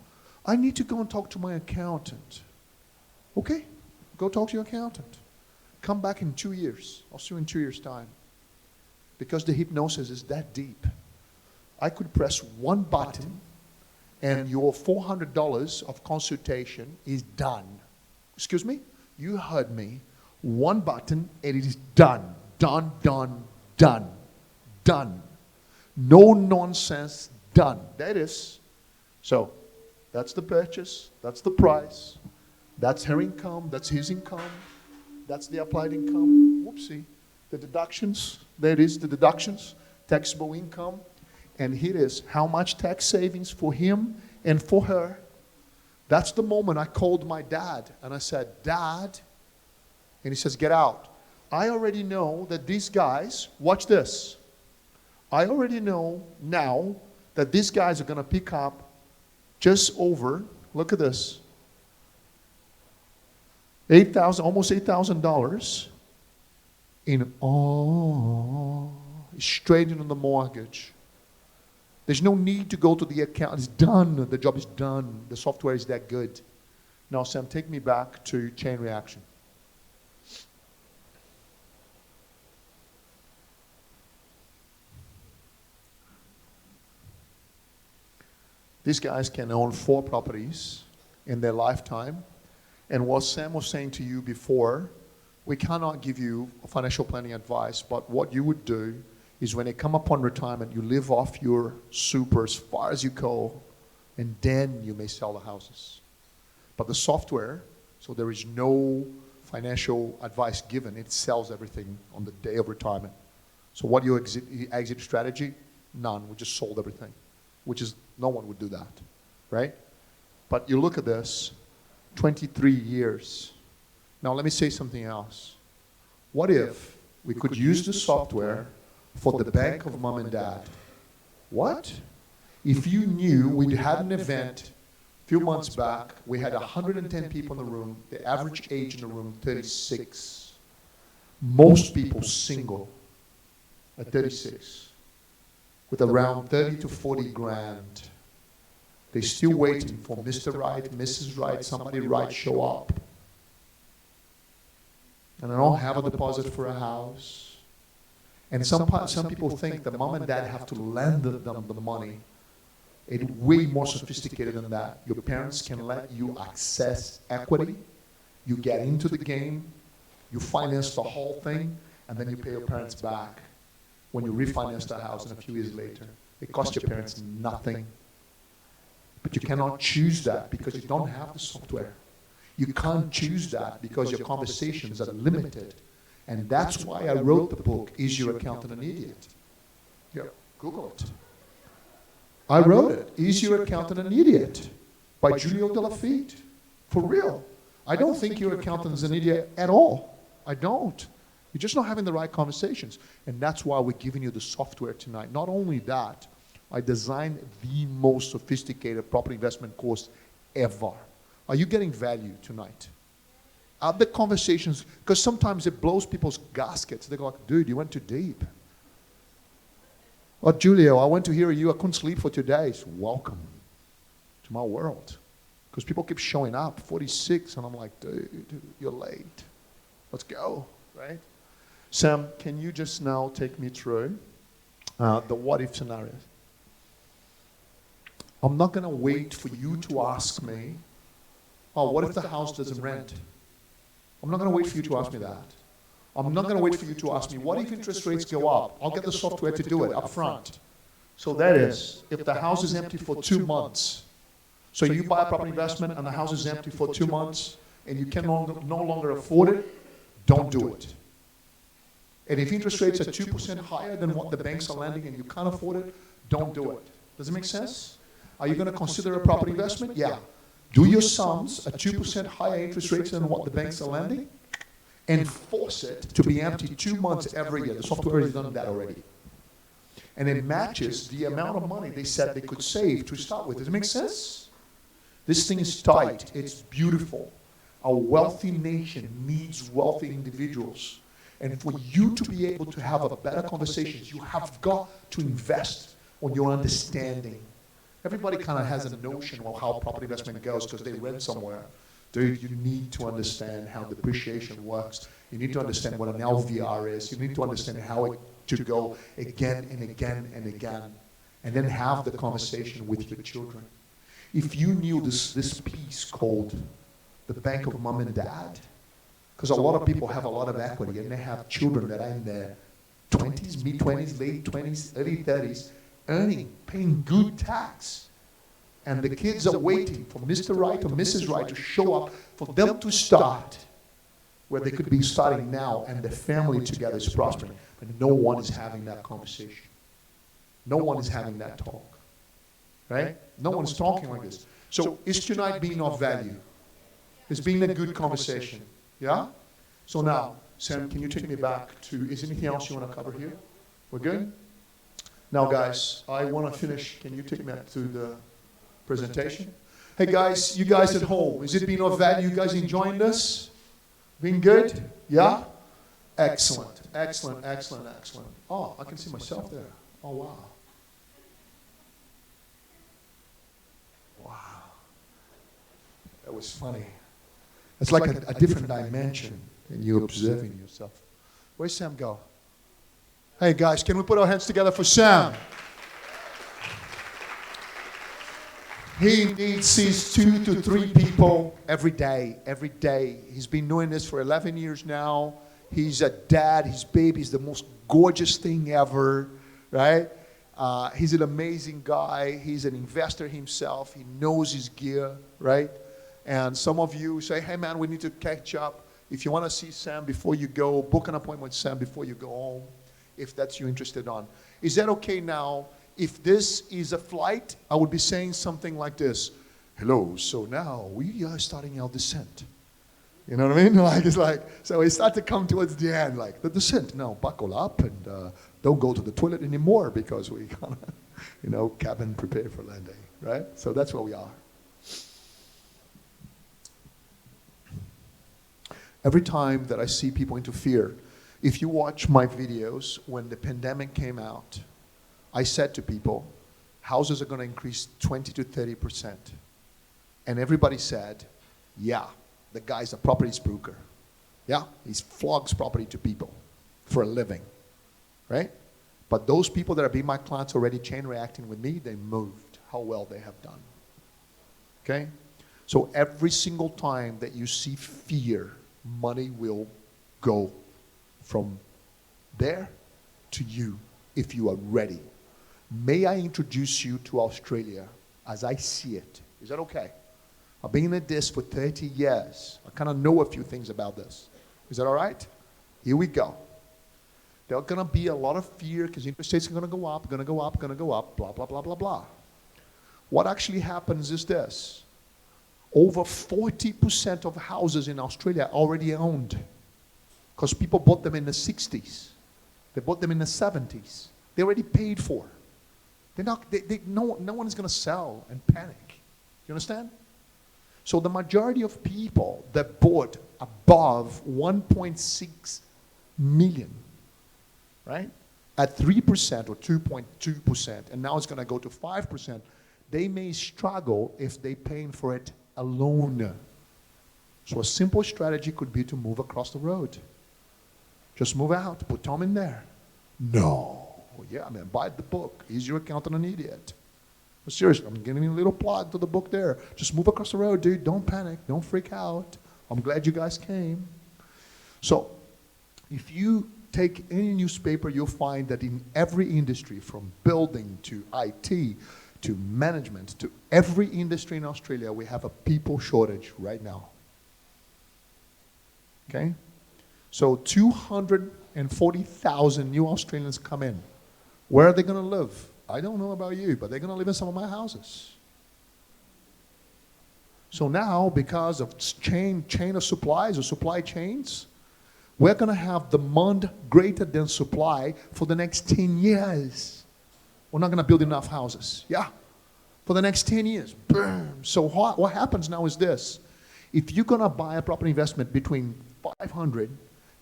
Speaker 2: need to go and talk to my accountant. Okay, go talk to your accountant. Come back in 2 years. I'll see you in 2 years' time. Because the hypnosis is that deep. I could press one button and your $400 of consultation is done. Excuse me? You heard me. One button and it is done. Done, done, done. Done. No nonsense, done. That is. So, that's the purchase. That's the price. That's her income. That's his income. That's the applied income. Whoopsie. The deductions. There it is, the deductions. Taxable income. And here it is. How much tax savings for him and for her. That's the moment I called my dad. And I said, Dad. And he says, get out. I already know that these guys, watch this. I already know now that these guys are going to pick up just over, look at this, almost $8,000 in straight into the mortgage. There's no need to go to the account. It's done. The job is done. The software is that good. Now, Sam, take me back to chain reaction. These guys can own 4 properties in their lifetime. And what Sam was saying to you before, we cannot give you financial planning advice, but what you would do is when they come upon retirement, you live off your super as far as you go, and then you may sell the houses. But the software, so there is no financial advice given. It sells everything on the day of retirement. So what your exit strategy? None. We just sold everything, which is no one would do that, right? But you look at this, 23 years. Now let me say something else. What if we could use the software for the bank of mom and dad? What? If you knew we had an event a few months back, we had 110 people in the room, the average age in the room, 36. Most people single at 36, with around 30 to 40 grand. They're still waiting for Mr. Right, Mrs. Right, somebody right show up. And I don't have a deposit for a house. And some people think that mom and dad have to lend them the money. It's way more sophisticated than that. Your parents can let you access equity. You get into the game. You finance the whole thing. And then you pay your parents back when you refinance the house in a few years later. It costs your parents nothing. But you cannot choose that because you don't have the software. You can't choose that because your conversations are limited. And that's why I wrote the book, Is Your Accountant an Idiot? Here, Google it. I wrote it, Is Your Accountant an Idiot? By Giulio Delafitte. For real. I don't think your accountant is an idiot at all. I don't. You're just not having the right conversations. And that's why we're giving you the software tonight. Not only that, I designed the most sophisticated property investment course ever. Are you getting value tonight? Are the conversations, because sometimes it blows people's gaskets. They go like, dude, you went too deep. Oh, Julio, I went to hear you. I couldn't sleep for 2 days. Welcome to my world. Because people keep showing up, 46, and I'm like, dude, you're late. Let's go, right? Sam, can you just now take me through the what-if scenarios? I'm not going to wait for you to ask me, oh, what if the house doesn't rent? I'm not going to wait for you to ask me that. I'm not going to wait for you to ask me, what if interest rates go up? I'll get the software to do it up front. So that is, if the house is empty for 2 months, so you buy a property investment and the house is empty for 2 months and you can no longer afford it, don't do it. And if interest rates are 2% higher than what the banks are lending and you can't afford it, don't do it. Does it make sense? Are you going to consider a property investment? Yeah. Do your sums at 2% higher interest rates than what the banks are lending and force it to be empty 2 months every year. The software has done that already. And it matches the amount of money they said they could save to start with. Does it make sense? This thing is tight. It's beautiful. A wealthy nation needs wealthy individuals. And for you to be able to have a better conversations, you have got to invest on your understanding. Everybody kind of has a notion of how property investment goes because they read somewhere. Dude, you need to understand how depreciation works. You need to understand what an LVR is. You need to understand how it to go again and again and again. And then have the conversation with your children. If you knew this piece called the bank of mom and dad, because a lot of people have a lot of equity and they have children that are in their 20s, mid-20s, late 20s, early 30s, earning, paying good tax. And the kids are waiting for Mr. Right or Mrs. Right to show up for them to start where they could be starting now and the family together is prospering. But no one is having that conversation. No one is having that talk. Right? No one is talking like this. So is tonight being of value? It's being a good conversation. Yeah? So now, Sam, can you take me back to, is anything else you want to cover here? We're good? Now, guys, I want to finish. Can you take me to the presentation? Hey, guys, you guys at home, is it being of value? You guys enjoying this? Being good? Yeah? Excellent, excellent, excellent, excellent. Oh, I can see myself there. Oh, wow. Wow. That was funny. It's like a different dimension in you observing yourself. Where's Sam go? Hey, guys, can we put our hands together for Sam? He indeed sees 2 to 3 people every day, every day. He's been doing this for 11 years now. He's a dad. His baby is the most gorgeous thing ever, right? He's an amazing guy. He's an investor himself. He knows his gear, right? And some of you say, hey, man, we need to catch up. If you want to see Sam before you go, book an appointment with Sam before you go home, if that's you're interested on. Is that okay now? If this is a flight, I would be saying something like this. Hello, so now we are starting our descent. You know what I mean? Like, it's like, so we start to come towards the end, like the descent. Now buckle up and don't go to the toilet anymore because we kind of, you know, cabin prepared for landing, right? So that's where we are. Every time that I see people interfere, if you watch my videos, when the pandemic came out, I said to people, houses are going to increase 20 to 30%. And everybody said, yeah, the guy's a property broker. Yeah, he flogs property to people for a living, right? But those people that are being my clients already chain reacting with me, they moved how well they have done, okay? So every single time that you see fear, money will go from there to you if you are ready. May I introduce you to Australia as I see it? Is that okay? I've been at this for 30 years. I kind of know a few things about this. Is that all right? Here we go. There's going to be a lot of fear because interest rates are going to go up, going to go up, going to go up, blah, blah, blah, blah, blah. What actually happens is this. Over 40% of houses in Australia are already owned because people bought them in the 60s. They bought them in the 70s. They already paid for. No one is going to sell and panic. You understand? So the majority of people that bought above 1.6 million, right, at 3% or 2.2%, and now it's going to go to 5%, they may struggle if they're paying for it alone. So a simple strategy could be to move across the road. Just move out, put Tom in there. No. Yeah, man, buy the book. He's your accountant, an idiot. But seriously, I'm giving you a little plug to the book there. Just move across the road, dude. Don't panic. Don't freak out. I'm glad you guys came. So if you take any newspaper, you'll find that in every industry, from building to IT to management to every industry in Australia, we have a people shortage right now. Okay? So 240,000 new Australians come in. Where are they going to live? I don't know about you, but they're going to live in some of my houses. So now, because of chain of supplies or supply chains, we're going to have demand greater than supply for the next 10 years. We're not going to build enough houses. Yeah. For the next 10 years. Boom. So what happens now is this. If you're going to buy a property investment between 500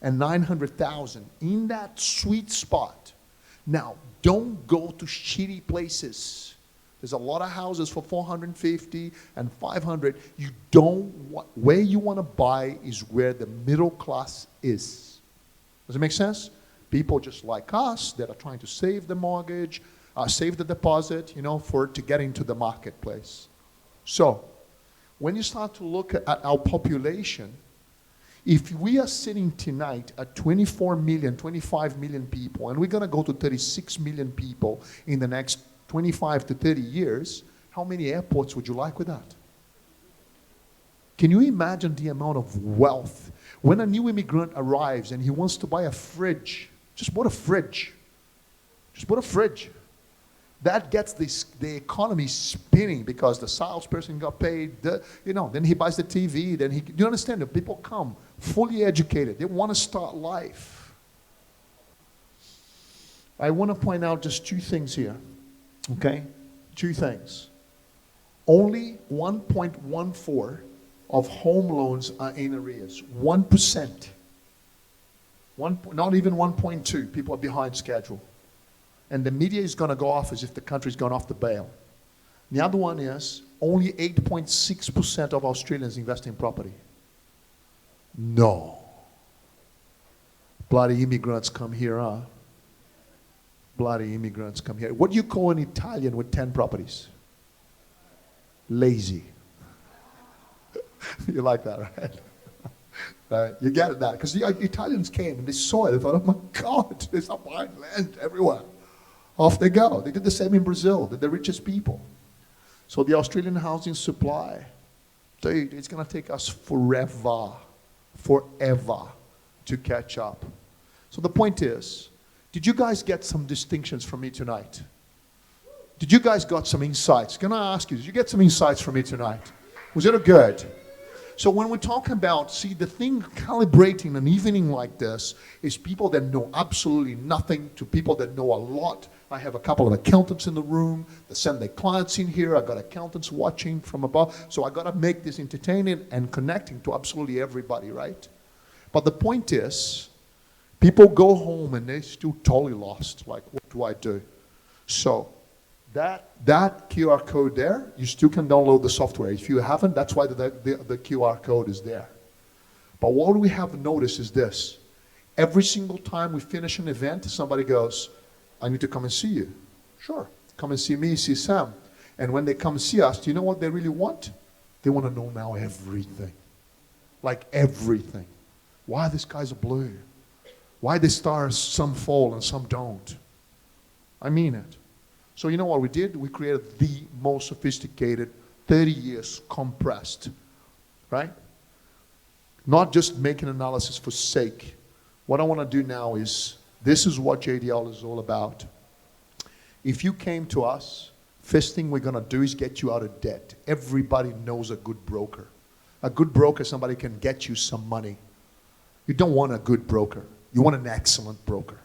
Speaker 2: and 900,000 in that sweet spot, now, don't go to shitty places. There's a lot of houses for 450 and 500. You don't want, where you want to buy is where the middle class is. Does it make sense? People just like us that are trying to save the mortgage, save the deposit, you know, to get into the marketplace. So, when you start to look at our population, if we are sitting tonight at 24 million, 25 million people, and we're going to go to 36 million people in the next 25 to 30 years, how many airports would you like with that? Can you imagine the amount of wealth? When a new immigrant arrives and he wants to buy a fridge, just bought a fridge. Just bought a fridge. That gets the economy spinning because the salesperson got paid, then he buys the TV, then you understand that people come fully educated. They want to start life. I want to point out just two things here, okay? Two things. Only 1.14 of home loans are in arrears. 1%. Not even 1.2. People are behind schedule. And the media is going to go off as if the country's gone off the bail. The other one is only 8.6% of Australians invest in property. No. Bloody immigrants come here, huh? Bloody immigrants come here. What do you call an Italian with 10 properties? Lazy. You like that, right? Right? You get it now. Because the Italians came and they saw it. They thought, oh my God, there's a fine land everywhere. Off they go. They did the same in Brazil. They're the richest people. So the Australian housing supply, dude, it's going to take us forever to catch up. So the point is, did you guys get some distinctions from me tonight? Did you guys got some insights? Can I ask you, did you get some insights from me tonight? Was it good? So when we're talking about, see, the thing calibrating an evening like this is people that know absolutely nothing to people that know a lot. I have a couple of accountants in the room that send their clients in here. I got accountants watching from above. So I got to make this entertaining and connecting to absolutely everybody, right? But the point is, people go home and they're still totally lost. Like, what do I do? So that QR code there, you still can download the software. If you haven't, that's why the QR code is there. But what we have noticed is this. Every single time we finish an event, somebody goes, I need to come and see you. Sure, come and see me, see Sam. And when they come see us, do you know what they really want? They want to know now everything. Like everything. Why the skies are blue? Why the stars, some fall and some don't? I mean it. So you know what we did? We created the most sophisticated 30 years compressed, right? Not just making analysis for sake. What I want to do now is, this is what JDL is all about. If you came to us, first thing we're going to do is get you out of debt. Everybody knows a good broker. A good broker, somebody can get you some money. You don't want a good broker. You want an excellent broker.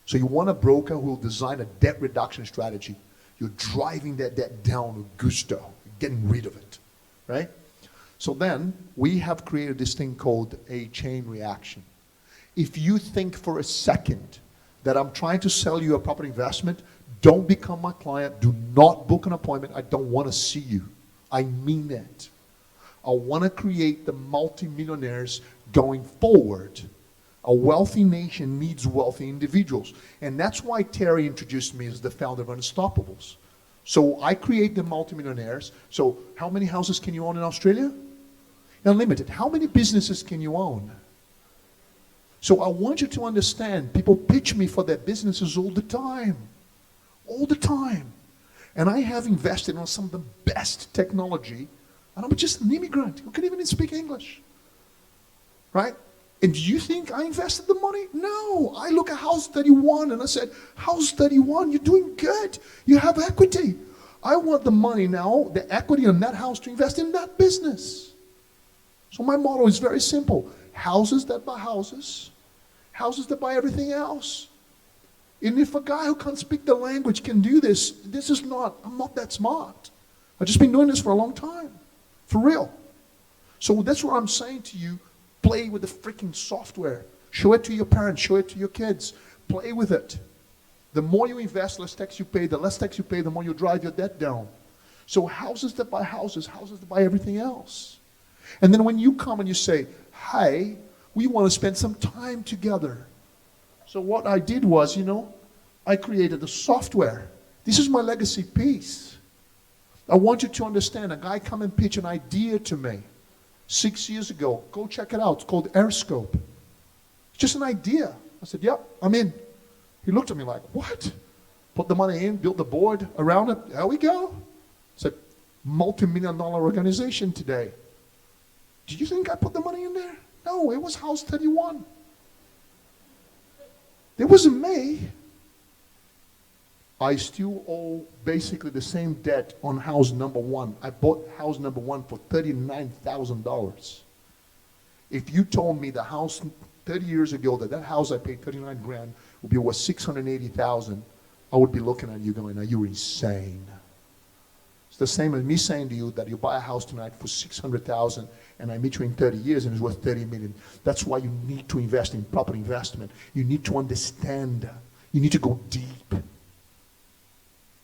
Speaker 2: So you want a broker who will design a debt reduction strategy. You're driving that debt down with gusto, getting rid of it, right? So then we have created this thing called a chain reaction. If you think for a second that I'm trying to sell you a property investment, don't become my client. Do not book an appointment. I don't want to see you. I mean it. I want to create the multimillionaires going forward. A wealthy nation needs wealthy individuals. And that's why Terry introduced me as the founder of Unstoppables. So I create the multimillionaires. So how many houses can you own in Australia? Unlimited. How many businesses can you own? So I want you to understand, people pitch me for their businesses all the time. All the time. And I have invested on some of the best technology. And I'm just an immigrant who can't even speak English. Right? And do you think I invested the money? No. I look at House 31 and I said, House 31, you're doing good. You have equity. I want the money now, the equity in that house, to invest in that business. So my motto is very simple. Houses that buy houses. Houses that buy everything else. And if a guy who can't speak the language can do this, I'm not that smart. I've just been doing this for a long time. For real. So that's what I'm saying to you. Play with the freaking software. Show it to your parents. Show it to your kids. Play with it. The more you invest, less tax you pay. The less tax you pay, the more you drive your debt down. So houses that buy houses that buy everything else. And then when you come and you say, hey, we want to spend some time together. So what I did was, I created the software. This is my legacy piece. I want you to understand, a guy come and pitch an idea to me 6 years ago. Go check it out. It's called AirScope. It's just an idea. I said, yep, I'm in. He looked at me like, what? Put the money in, built the board around it. There we go. It's a multi-million-dollar organization today. Do you think I put the money in there? No, it was House 31. It wasn't me. I still owe basically the same debt on house number one. I bought house number one for $39,000. If you told me the house 30 years ago that house I paid 39 grand would be worth 680,000, I would be looking at you going, are you insane? It's the same as me saying to you that you buy a house tonight for 600,000 and I meet you in 30 years and it's worth 30 million. That's why you need to invest in proper investment. You need to understand. You need to go deep.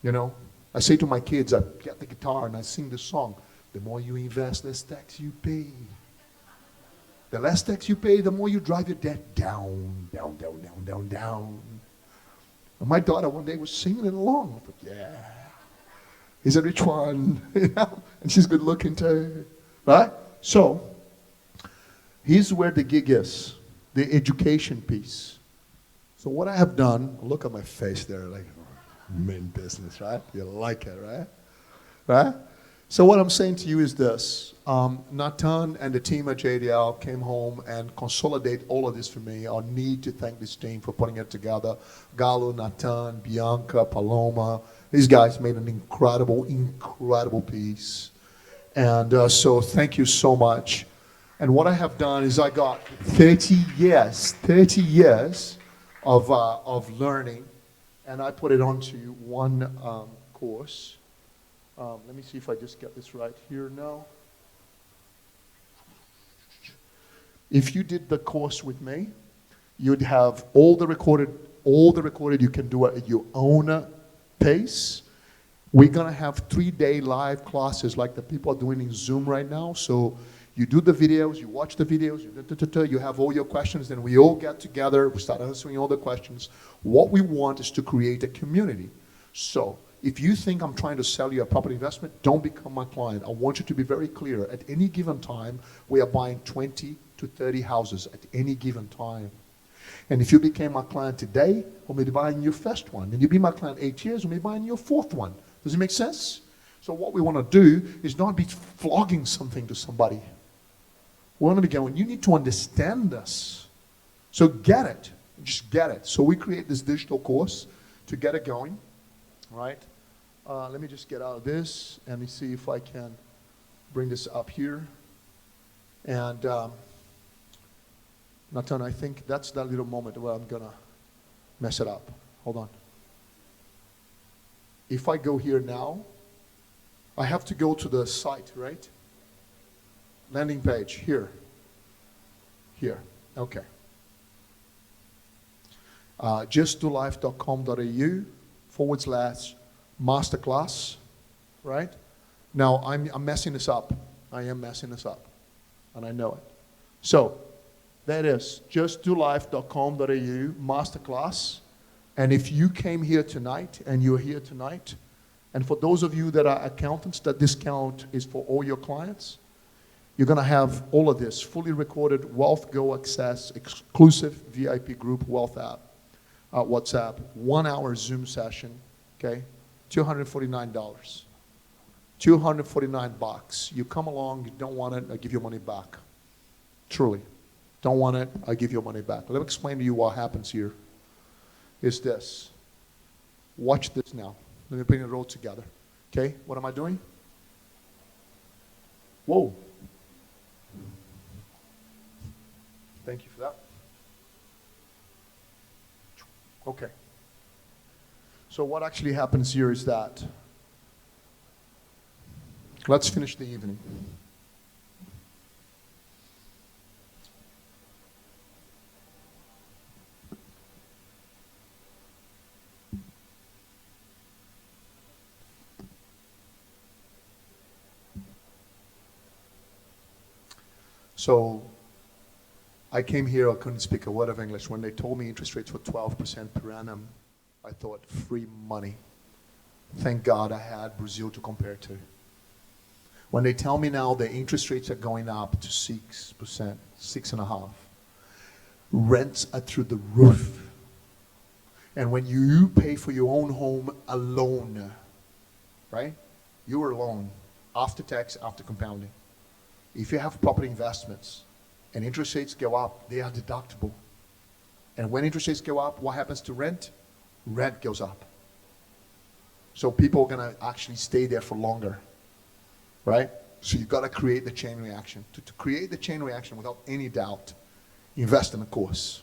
Speaker 2: You know, I say to my kids, I get the guitar and I sing this song. The more you invest, less tax you pay. The less tax you pay, the more you drive your debt down, down, down, down, down, down. And my daughter one day was singing it along. I thought, yeah, he's a rich one, you know, and she's good looking too, right? So, here's where the gig is, the education piece. So what I have done, look at my face there, like, main business, right? You like it, right? Right? So what I'm saying to you is this. Nathan and the team at JDL came home and consolidate all of this for me. I need to thank this team for putting it together. Galo, Nathan, Bianca, Paloma. These guys made an incredible, incredible piece. And so thank you so much. And what I have done is I got 30 years of learning. And I put it onto one course. Let me see if I just get this right here now. If you did the course with me, you'd have all the recorded you can do at your own pace. We're gonna have 3-day live classes like the people are doing in Zoom right now. So you do the videos, you watch the videos, you have all your questions, then we all get together, we start answering all the questions. What we want is to create a community. So if you think I'm trying to sell you a property investment, don't become my client. I want you to be very clear. At any given time, we are buying 20 to 30 houses at any given time. And if you became my client today, we'll be buying your first one. And you'll be my client 8 years, we'll be buying your fourth one. Does it make sense? So what we want to do is not be flogging something to somebody. We want to be going, you need to understand this. So get it. Just get it. So we create this digital course to get it going. Right? Let me just get out of this. Let me see if I can bring this up here. And Nathan, I think that's that little moment where I'm going to mess it up. Hold on. If I go here now, I have to go to the site, right? Landing page, here. Here, okay. justdolife.com.au/masterclass, right? Now, I'm messing this up. I am messing this up, and I know it. So, that is justdolife.com.au masterclass. And if you came here tonight, and you're here tonight, and for those of you that are accountants, that discount is for all your clients, you're going to have all of this fully recorded Wealth Go Access, exclusive VIP group Wealth app, WhatsApp, 1 hour Zoom session, okay? $249. $249. You come along, you don't want it, I give you money back. Truly. Don't want it, I give you money back. Let me explain to you what happens here. Is this. Watch this now. Let me bring it all together. Okay, what am I doing? Whoa. Thank you for that. Okay. So what actually happens here is that, let's finish the evening. So I came here, I couldn't speak a word of English. When they told me interest rates were 12% per annum, I thought, free money. Thank God I had Brazil to compare to. When they tell me now the interest rates are going up to 6%, 6.5%, rents are through the roof. And when you pay for your own home alone, right? You are alone, after tax, after compounding. If you have property investments and interest rates go up, they are deductible. And when interest rates go up, what happens to rent? Rent goes up. So people are going to actually stay there for longer, right? So you've got to create the chain reaction. To create the chain reaction without any doubt, invest in a course.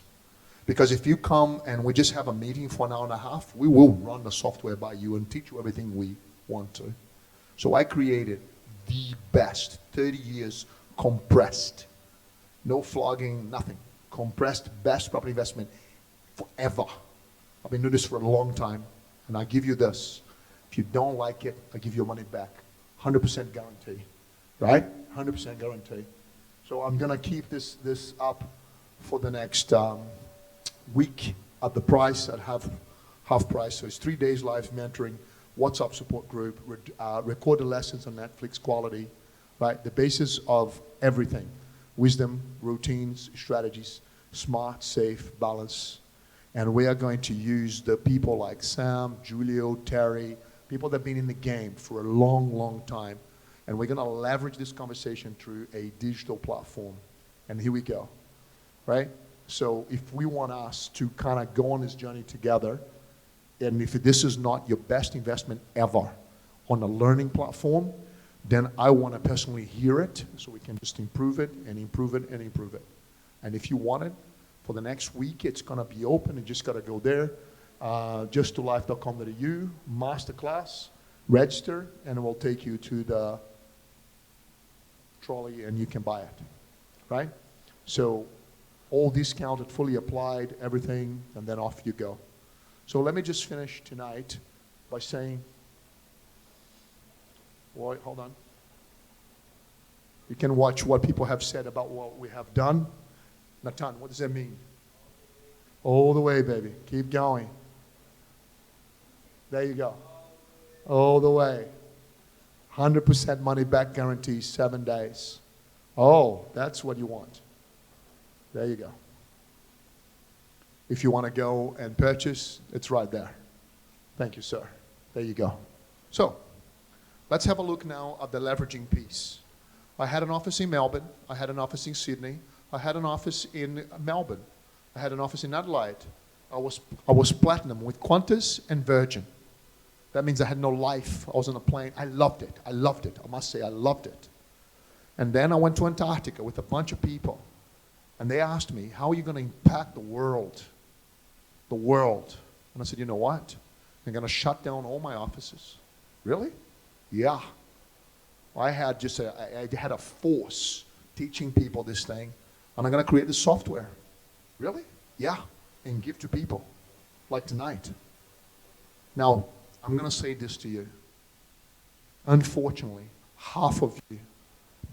Speaker 2: Because if you come and we just have a meeting for an hour and a half, we will run the software by you and teach you everything we want to. So I created the best 30 years compressed, no flogging, nothing. Compressed best property investment forever. I've been doing this for a long time, and I give you this. If you don't like it, I give you your money back. 100% guarantee, right? 100% guarantee. So I'm gonna keep this up for the next week at the price, at half price. So it's 3 days live mentoring, WhatsApp support group, recorded lessons on Netflix quality, right? The basis of everything. Wisdom, routines, strategies, smart, safe, balance. And we are going to use the people like Sam, Julio, Terry, people that have been in the game for a long, long time. And we're going to leverage this conversation through a digital platform. And here we go, right? So if we want us to kind of go on this journey together, and if this is not your best investment ever on a learning platform, then I want to personally hear it so we can just improve it and improve it and improve it. And if you want it, for the next week, it's going to be open. You just got to go there, justtolife.com.au, masterclass, register, and it will take you to the trolley and you can buy it, right? So all discounted, fully applied, everything, and then off you go. So let me just finish tonight by saying, wait, hold on. You can watch what people have said about what we have done. Natan, what does that mean? All the way, baby. Keep going. There you go. All the way. 100% money back guarantee, 7 days. Oh, that's what you want. There you go. If you want to go and purchase, it's right there. Thank you, sir. There you go. So, let's have a look now at the leveraging piece. I had an office in Melbourne. I had an office in Sydney. I had an office in Melbourne. I had an office in Adelaide. I was platinum with Qantas and Virgin. That means I had no life. I was on a plane. I loved it. I loved it. I must say, I loved it. And then I went to Antarctica with a bunch of people. And they asked me, how are you going to impact the world? The world. And I said, you know what? I'm going to shut down all my offices. Really? Yeah. I had a force teaching people this thing. And I'm going to create the software. Really? Yeah. And give to people. Like tonight. Now, I'm going to say this to you. Unfortunately, half of you,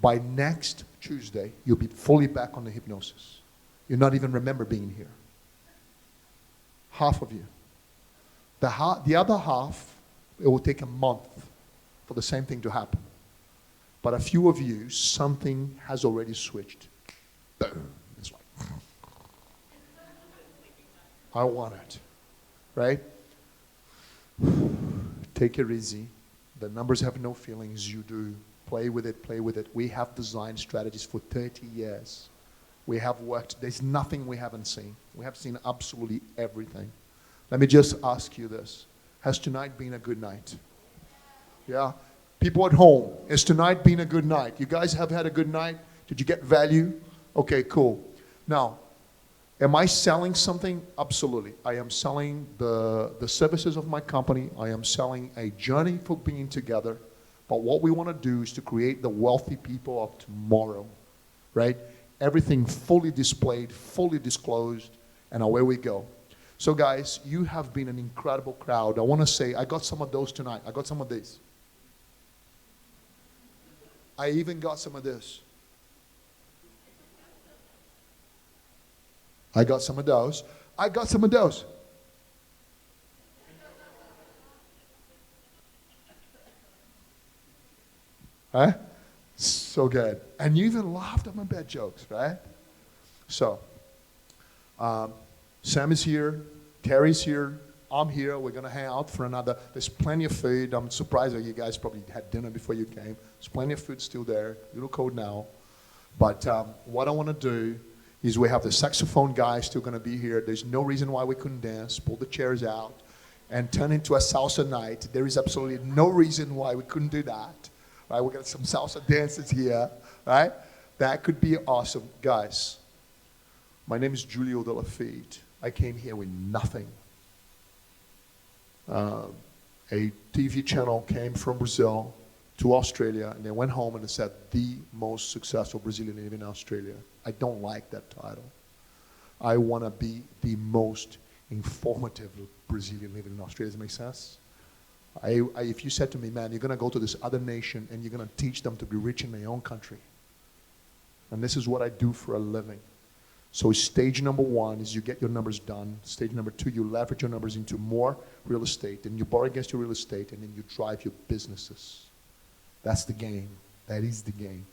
Speaker 2: by next Tuesday, you'll be fully back on the hypnosis. You'll not even remember being here. Half of you. The other half, it will take a month for the same thing to happen. But a few of you, something has already switched. Boom. It's like, I want it. Right? Take it easy. The numbers have no feelings. You do. Play with it, play with it. We have designed strategies for 30 years. We have worked. There's nothing we haven't seen. We have seen absolutely everything. Let me just ask you this. Has tonight been a good night? Yeah? People at home, has tonight been a good night? You guys have had a good night? Did you get value? Okay, cool. Now, am I selling something? Absolutely. I am selling the services of my company. I am selling a journey for being together. But what we want to do is to create the wealthy people of tomorrow, right? Everything fully displayed, fully disclosed, and away we go. So guys, you have been an incredible crowd. I want to say, I got some of those tonight. I got some of these. I even got some of this. I got some of those. I got some of those. Right? So good. And you even laughed at my bad jokes, right? So, Sam is here, Terry's here, I'm here. We're going to hang out for another. There's plenty of food. I'm surprised that you guys probably had dinner before you came. There's plenty of food still there. A little cold now. But what I want to do is we have the saxophone guy still going to be here. There's no reason why we couldn't dance. Pull the chairs out and turn into a salsa night. There is absolutely no reason why we couldn't do that. Right? We got some salsa dances here. Right? That could be awesome. Guys, my name is Julio de la Fete. I came here with nothing. A TV channel came from Brazil to Australia, and they went home and they said, the most successful Brazilian living in Australia. I don't like that title. I want to be the most informative Brazilian living in Australia. Does it make sense? If you said to me, man, you're going to go to this other nation and you're going to teach them to be rich in their own country. And this is what I do for a living. So stage number one is you get your numbers done. Stage number two, you leverage your numbers into more real estate, and you borrow against your real estate, and then you drive your businesses. That's the game. That is the game.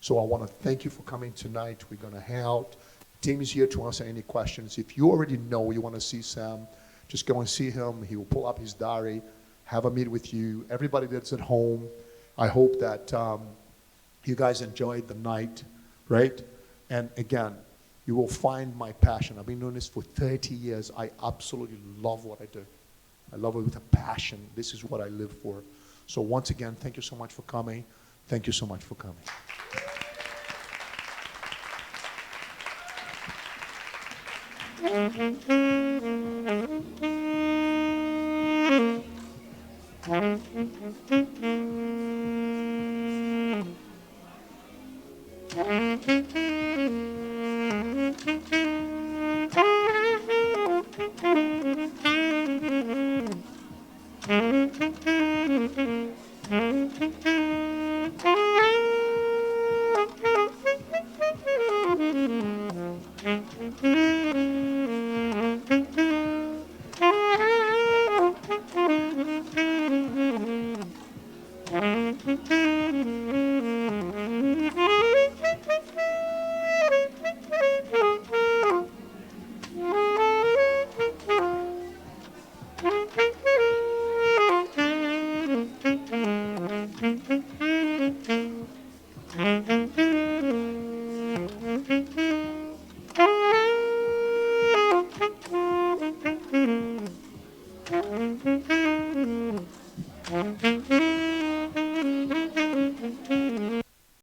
Speaker 2: So I want to thank you for coming tonight. We're going to hang out. Team is here to answer any questions. If you already know you want to see Sam, just go and see him. He will pull up his diary, have a meet with you. Everybody that's at home, I hope that you guys enjoyed the night, right? And again, you will find my passion. I've been doing this for 30 years. I absolutely love what I do. I love it with a passion. This is what I live for. So once again, thank you so much for coming. Thank you so much for coming.